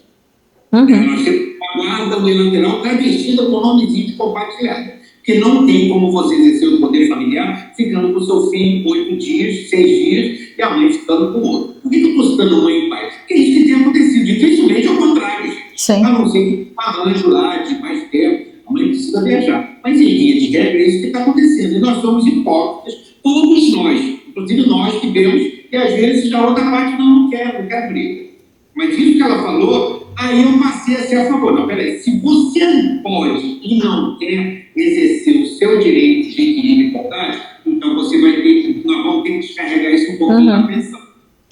Nós temos uma guarda unilateral travestida com nomezinho de compartilhado. Porque não tem como você exercer o poder familiar ficando com o seu filho 8 dias, 6 dias, e a mãe ficando com o outro. Por que eu estou citando mãe e pai? Porque é isso que tem acontecido. Dificilmente é o contrário. Sim. A não ser que arranjo lá de mais tempo, a mãe precisa viajar. Mas em linha de regra é isso que está acontecendo. E nós somos hipócritas, todos nós, inclusive nós que vemos, e às vezes a outra parte não quer briga. Mas isso que ela falou, aí eu passei a ser a favor. Não, peraí, se você pode e não quer exercer o seu direito de equilíbrio e igualdade, então você vai ter, nós vamos ter que descarregar isso um pouquinho na pensão.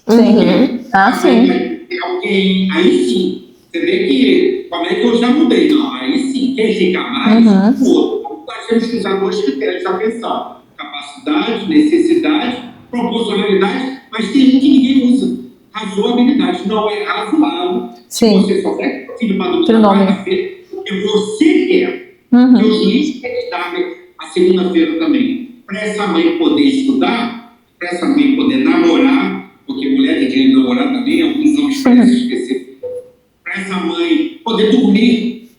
Sim. Sim. Alguém, aí sim, você vê que, como é que eu já mudei? Não, aí sim, quem fica mais, o outro. Nós temos que usar 2 critérios da pensão: capacidade, necessidade, proporcionalidade, mas tem um que ninguém usa: razoabilidade. Não é razoável se você só quer que o filho madure na quarta-feira, porque você quer. E o juiz quer que dar a segunda-feira também. Para essa mãe poder estudar, para essa mãe poder namorar, porque mulher tem direito de namorar também, alguns homens parecem esquecer. Para essa mãe poder dormir,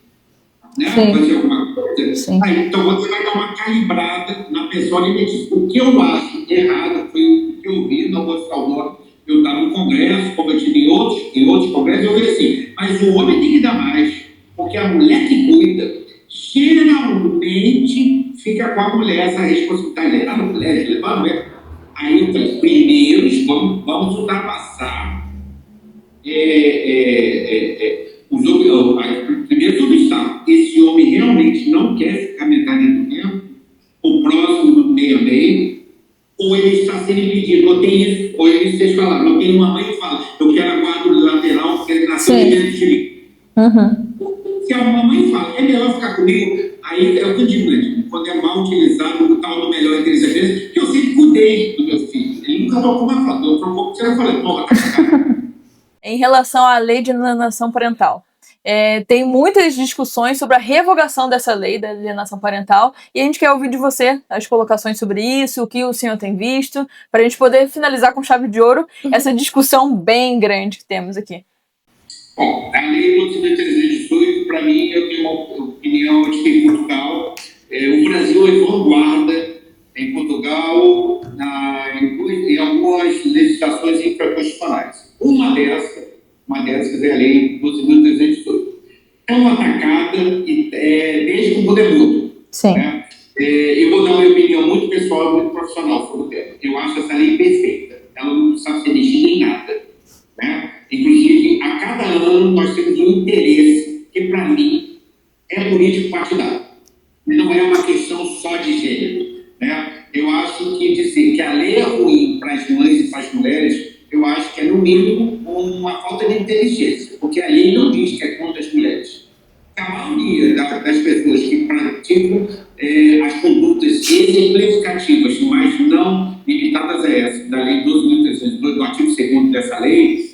né? Fazer alguma coisa. Aí, então você vai dar uma calibrada na pessoa e me diz: o que eu acho errado foi o que eu vi, não vou citar o nome. Eu estava no congresso, como eu tive em outros congressos, eu falei assim: mas o homem tem que dar mais, porque a mulher que cuida, geralmente fica com a mulher essa responsabilidade. A mulher levar a mulher. Aí eu falei: primeiro vamos ultrapassar primeiro obstáculo, esse homem realmente não quer ficar metade do tempo, o próximo do meio a meio, ou ele está sendo impedido, ou tem isso, ou ele vocês falaram, não tem uma mãe que fala, eu quero a guarda lateral porque ele nasceu dentro de mim. Se a mamãe fala, é melhor ficar comigo, aí é o que eu digo, né? Quando é mal utilizado o tal do melhor entre as vezes, que eu sempre cuidei do meu filho. Ele nunca trocou uma foto, eu trocou porque eu falei, porra, tá cagado. Em relação à lei de alienação parental, tem muitas discussões sobre a revogação dessa lei da alienação parental e a gente quer ouvir de você as colocações sobre isso, o que o senhor tem visto, para a gente poder finalizar com chave de ouro essa discussão bem grande que temos aqui. Bom, a lei 1318, para mim, eu tenho uma opinião de que em Portugal, o Brasil é vanguarda em Portugal em algumas legislações infraconstitucionais. Uma dessas é a lei 12.318. É uma atacada desde que o mundo é mudo. Sim. Né? Eu vou dar uma opinião muito pessoal e muito profissional sobre o tema. Eu acho essa lei perfeita. Ela não precisa ser mexida em nada. Né? Inclusive, a cada ano nós temos um interesse que, para mim, é político partidário. Não é uma questão só de gênero. Né? Eu acho que dizer que a lei é ruim para as mães e para as mulheres, eu acho que é, no mínimo, uma falta de inteligência, porque a lei não diz que é contra as mulheres. A maioria das pessoas que praticam as condutas exemplificativas, mas não limitadas a essa, da lei 12.302, do artigo 2º dessa lei,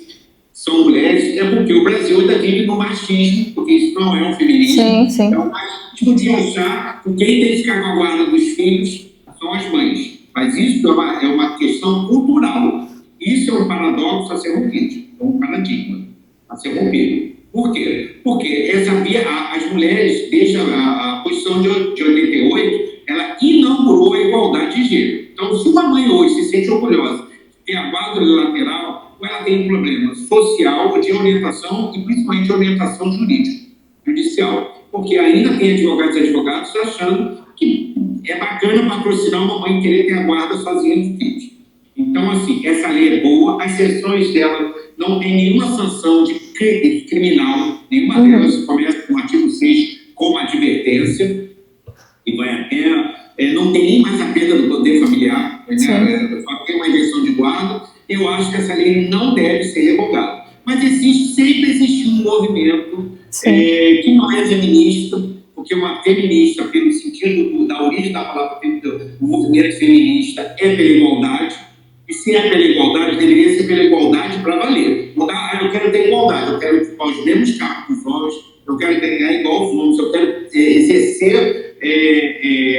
são mulheres, é porque o Brasil ainda vive no machismo, porque isso não é um feminismo. Sim. É um machismo de achar que quem tem que ficar com a guarda dos filhos são as mães. Mas isso é uma questão cultural. Isso é um paradoxo a ser rompido, é um paradigma a ser rompido. Por quê? Porque as mulheres, desde a Constituição de 88, ela inaugurou a igualdade de gênero. Então, se uma mãe hoje se sente orgulhosa de ter a guarda lateral, ela tem um problema social, de orientação e principalmente orientação judicial. Porque ainda tem advogados e advogados achando que é bacana patrocinar uma mãe querer ter a guarda sozinha de filhos. Então, assim, essa lei é boa, as sanções dela não tem nenhuma sanção de criminal, nenhuma delas começa com o artigo 6 como advertência, e vai até, não tem nem mais a perda do poder familiar, né? Só tem uma inversão de guarda. Eu acho que essa lei não deve ser revogada. Mas sempre existiu um movimento que não é feminista, porque uma feminista, pelo sentido da origem da palavra, o movimento feminista é pela igualdade, e se é pela igualdade, deveria ser pela igualdade para valer. Eu quero ter igualdade, eu quero ocupar os mesmos cargos dos homens, eu quero ganhar igual aos homens, eu quero exercer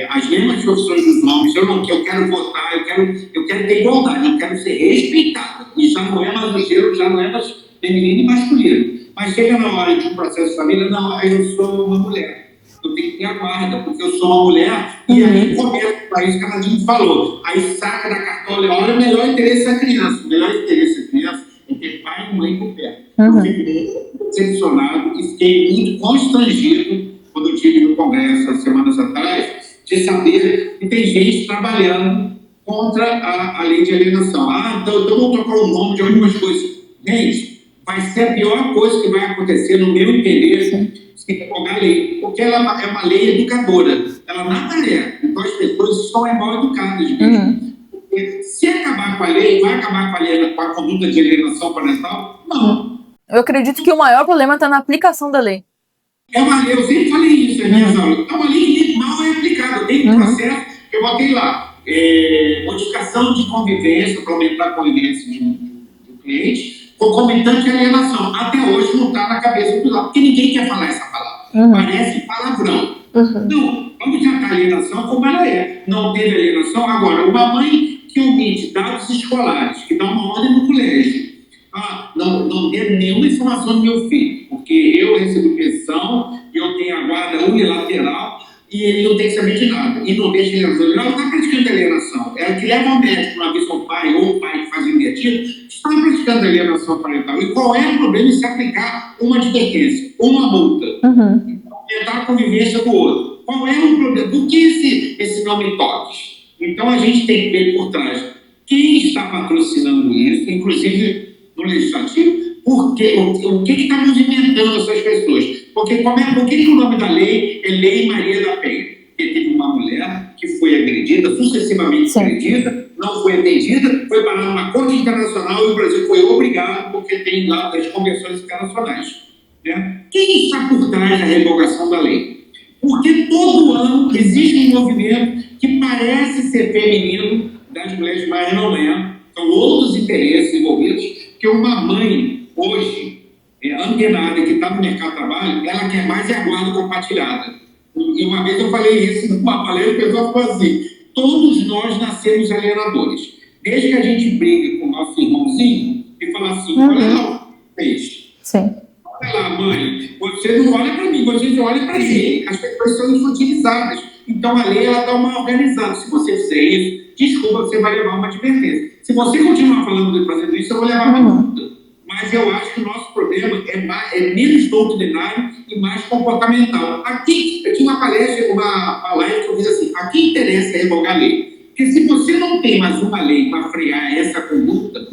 as mesmas profissões dos homens, eu quero votar, eu quero ter igualdade, eu quero ser respeitado. E já não é mais o gênero, já não é mais feminino e masculino. Mas chega na hora de um processo de família, não, eu sou uma mulher. Eu tenho que ter a guarda, porque eu sou uma mulher, e aí começa para isso que a Nadine falou. Aí saca da cartola, olha, o melhor interesse da criança. O melhor interesse da criança é ter pai e mãe por perto. Eu fiquei muito decepcionado e fiquei muito constrangido quando eu estive no Congresso há semanas atrás, de saber que tem gente trabalhando contra a lei de alienação. Então vamos trocar o nome de algumas coisas. Gente, vai ser a pior coisa que vai acontecer, no meu entender, se revogar a lei, porque ela é uma lei educadora. Ela nada é. Então as pessoas estão mal educadas mesmo. Se acabar com a lei, vai acabar com a conduta de alienação parental? Não. Eu acredito que o maior problema está na aplicação da lei. É uma lei, eu sempre falei isso nas minhas aulas. É uma lei que mal é aplicada. Tem um processo que eu botei lá. Modificação de convivência, para aumentar a convivência do cliente, concomitante à alienação. Até hoje não está na cabeça do lado, porque ninguém quer falar essa palavra. Parece palavrão. Não, vamos tratar a alienação como ela é. Não teve alienação. Agora, uma mãe que omite dados escolares, que dá uma ordem no colégio, não dê nenhuma informação do meu filho, porque eu recebo pensão, eu tenho a guarda unilateral e ele não tem que saber de nada. E não deixa alienação. Ela não está praticando alienação. Ela que leva ao médico uma vez ao pai, ou o pai que faz invertido, está praticando alienação parental. E qual é o problema em se aplicar uma advertência, uma multa? Aumentar a convivência do outro. Qual é o problema? Por que esse nome toques? Então a gente tem que ver por trás quem está patrocinando isso, inclusive no legislativo, Por quê? O que está movimentando essas pessoas? Porque por que o nome da lei é Lei Maria da Penha? Porque teve uma mulher que foi agredida, sucessivamente agredida, não foi atendida, foi parar numa corte internacional e o Brasil foi obrigado, porque tem lá as convenções internacionais. Né? Quem está por trás da revogação da lei? Porque todo ano existe um movimento que parece ser feminino das mulheres, mas não é. São outros interesses envolvidos, que uma mãe, hoje, antenada, que está no mercado de trabalho, ela quer mais a guarda compartilhada. E uma vez eu falei isso numa palestra, o pessoal falou assim, todos nós nascemos alienadores. Desde que a gente briga com o nosso irmãozinho e fala assim, olha lá, fez. Sim. Olha lá, mãe, você não olha para mim, você olha para ele. As pessoas são infantilizadas. Então a lei está uma organizada. Se você fizer isso, desculpa, você vai levar uma advertência. Se você continuar fazendo isso, eu vou levar uma multa. Mas eu acho que o nosso problema é menos doutrinário e mais comportamental. Aqui, eu tinha uma palestra, uma live que eu fiz assim, aqui interessa revogar a lei. Porque se você não tem mais uma lei para frear essa conduta,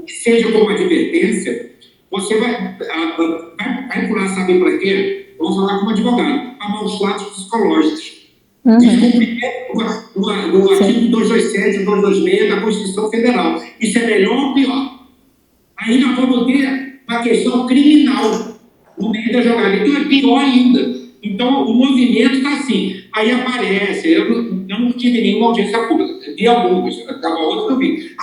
que seja como advertência, você vai procurar saber para quê? Vamos falar como advogado, para maus tratos psicológicos. Descumprimento do artigo 227 e 226 da Constituição Federal. Isso é melhor ou pior? Aí nós vamos ter uma questão criminal no meio da jogada. Então é pior ainda. Então o movimento está assim. Aí aparece, eu não tive nenhuma audiência pública, vi algumas, estava outra que eu vi.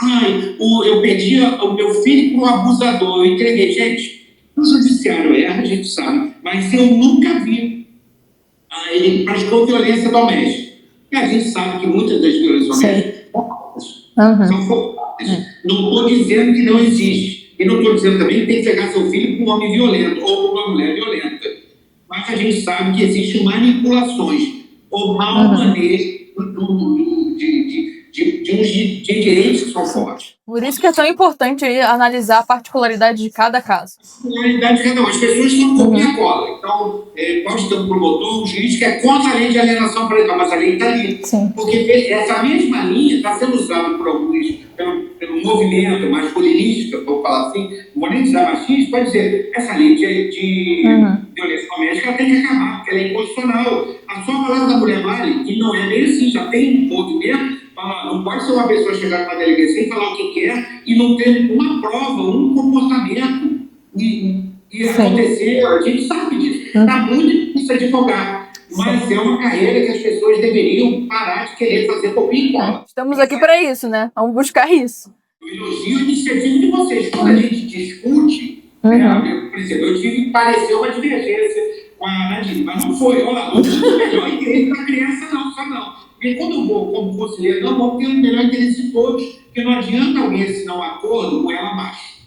Eu perdi o meu filho para um abusador, eu entreguei. Gente, no judiciário erra, a gente sabe, mas eu nunca vi. Ele praticou violência doméstica. E a gente sabe que muitas das violências domésticas são focadas. Não estou dizendo que não existe. E não estou dizendo também que tem que pegar seu filho para um homem violento ou para uma mulher violenta. Mas a gente sabe que existem manipulações ou mau manejo de uns direitos que são fortes. Por isso que é tão importante aí analisar a particularidade de cada caso. Particularidade de cada um. As pessoas estão copia e cola. Então, pode ter um promotor, um juiz que é contra a lei de alienação parental, mas a lei está ali. Sim. Porque essa mesma linha está sendo usada por alguns, pelo movimento masculinista, vou falar assim, o movimento machista, pode dizer, essa lei de violência doméstica tem que acabar, porque ela é inconstitucional. A sua palavra da mulher vale, e não é bem assim, já tem um movimento. Não pode ser uma pessoa chegar numa delegacia e falar o que quer e não ter uma prova, um comportamento e acontecer. A gente sabe disso. Está muito difícil advogar, mas é uma carreira que as pessoas deveriam parar de querer fazer copia e cola. Estamos aqui para isso, né? Vamos buscar isso. Eu elogio a iniciativa de vocês. Quando a gente discute, por exemplo, eu tive que parecer uma divergência com a Nadine, mas não foi. Olha, não foi o melhor interesse da criança, não, só não. Porque quando eu vou como conselheiro, não vou ter o melhor interesse de todos, porque não adianta alguém assinar um acordo com ela abaixo.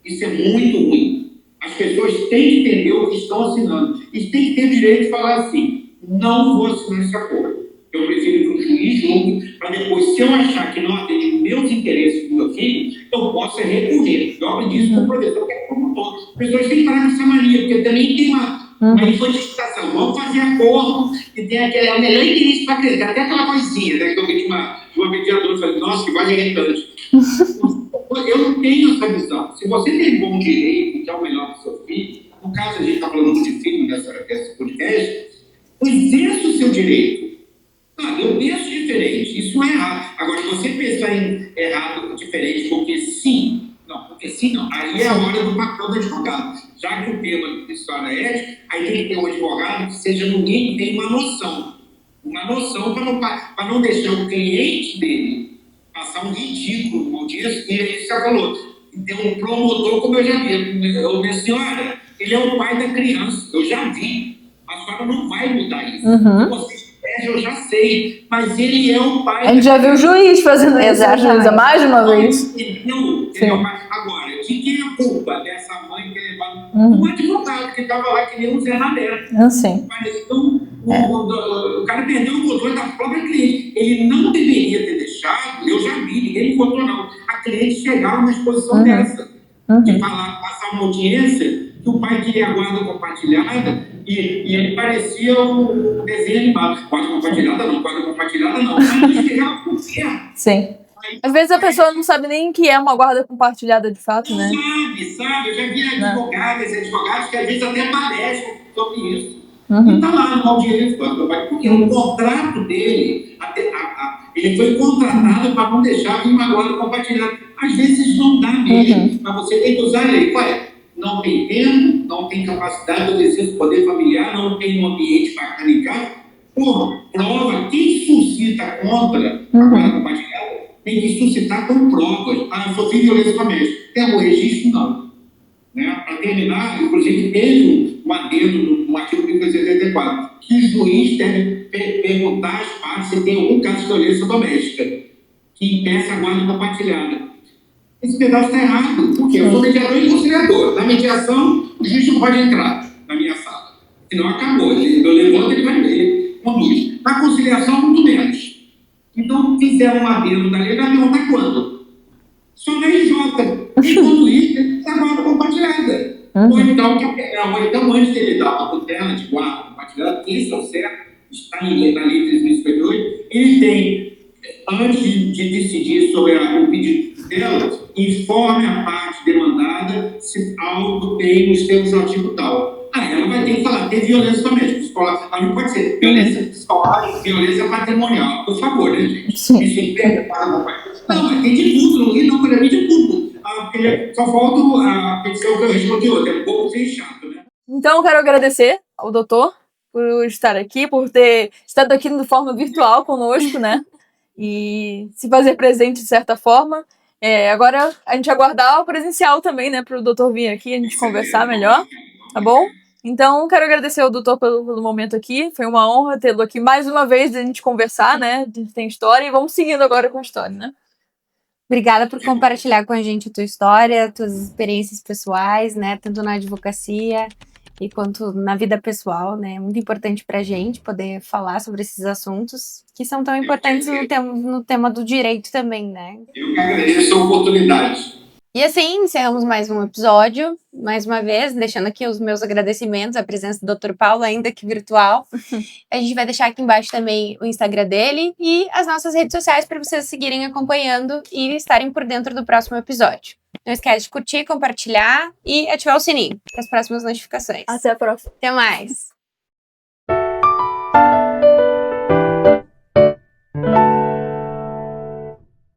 Isso é muito ruim. As pessoas têm que entender o que estão assinando. E têm que ter o direito de falar assim, não vou assinar esse acordo. Eu prefiro que o juiz julgue, para depois, se eu achar que não atende meus interesses do meu filho, eu possa recorrer. Eu aprendi isso com o professor, que é promotor. As pessoas têm que parar com essa mania, porque também tem uma infantilização. Vamos fazer acordo e tem aquele, é o melhor interesse para crescer. Até aquela coisinha, né, que eu vi de uma mediadora, eu falei, nossa, que voz irritante. Eu não tenho essa visão. Se você tem bom direito, que é o melhor para o seu filho, no caso a gente está falando de filho nesse podcast, exerça o seu direito. Eu penso diferente, isso não é errado. Agora, se você pensar em errado, diferente, porque sim, não. Aí é a hora do papel do advogado. Já que o tema do história é ética, aí tem que ter um advogado que seja no mínimo, tem uma noção. Uma noção para não deixar o cliente dele passar um ridículo, como disse, e ele já falou. Tem um promotor, como eu já vi. Minha senhora, ele é o pai da criança, eu já vi. A senhora não vai mudar isso. Eu já sei, mas ele é o pai. A gente já viu o juiz fazendo isso, mais de uma vez. Agora, de quem é a culpa dessa mãe que levava um advogado que estava lá que nem um Zé Ramalho. Então, o cara perdeu o controle da própria cliente. Ele não deveria ter deixado, eu já vi, ninguém me contou não, a cliente chegar numa exposição dessa, de passar uma audiência que o pai queria a guarda compartilhada e ele parecia um desenho animado. Guarda compartilhada não. Mas não chegava por quê? Sim. Às vezes a pessoa não sabe nem o que é uma guarda compartilhada de fato, né? sabe? Eu já vi advogadas e advogados que às vezes até palestram sobre isso. Uhum. E está lá no audiência, porque o contrato dele, ele foi contratado para não deixar vir uma guarda compartilhada. Às vezes não dá mesmo, mas você tem que usar a lei. Não tem tempo, não tem capacidade de exercício poder familiar, não tem um ambiente bacana em casa. Prova, quem suscita contra a guarda compartilhada tem que suscitar com provas. Eu sofri violência doméstica. Tem o registro? Não. Né? Para terminar, inclusive, teve um adendo no artigo 1584, que o juiz deve perguntar às partes se tem algum caso de violência doméstica que impeça a guarda compartilhada. Esse pedaço está errado, porque eu sou mediador e conciliador. Na mediação, o juiz não pode entrar na minha sala, senão acabou. Eu levanto, ele conduz. Na conciliação, muito menos. Então, fizeram um adendo da lei, vai perguntar quando? Só na RJ. E quando isso, a guarda compartilhada. Ou então, antes dele dar uma tutela de guarda compartilhada, isso é o certo, está na lei 3.058, ele tem, antes de decidir sobre o pedido de tutela, informe a parte demandada se algo tem nos termos do artigo tal. Ela vai ter que falar, tem violência doméstica. Não pode ser violência psicológica, violência patrimonial. Por favor, né, gente? Sim. Isso impede para não, mas tem de tudo, e não para mim de tudo. Só falta a petição que eu respondi outra, é um pouco sem chato, né? Então, eu quero agradecer ao doutor por estar aqui, por ter estado aqui de forma virtual conosco, né? E se fazer presente de certa forma. Agora, a gente aguardar o presencial também, né? Para o doutor vir aqui e a gente conversar melhor, tá bom? Então, quero agradecer ao doutor pelo momento aqui. Foi uma honra tê-lo aqui mais uma vez, a gente conversar, né? A gente tem história e vamos seguindo agora com a história, né? Obrigada por compartilhar com a gente a tua história, tuas experiências pessoais, né? Tanto na advocacia e quanto na vida pessoal, né? É muito importante pra gente poder falar sobre esses assuntos que são tão importantes no tema do direito também, né? Eu que agradeço a oportunidade. E assim, encerramos mais um episódio, mais uma vez, deixando aqui os meus agradecimentos à presença do Dr. Paulo, ainda que virtual. A gente vai deixar aqui embaixo também o Instagram dele e as nossas redes sociais para vocês seguirem acompanhando e estarem por dentro do próximo episódio. Não esquece de curtir, compartilhar e ativar o sininho para as próximas notificações. Até a próxima. Até mais!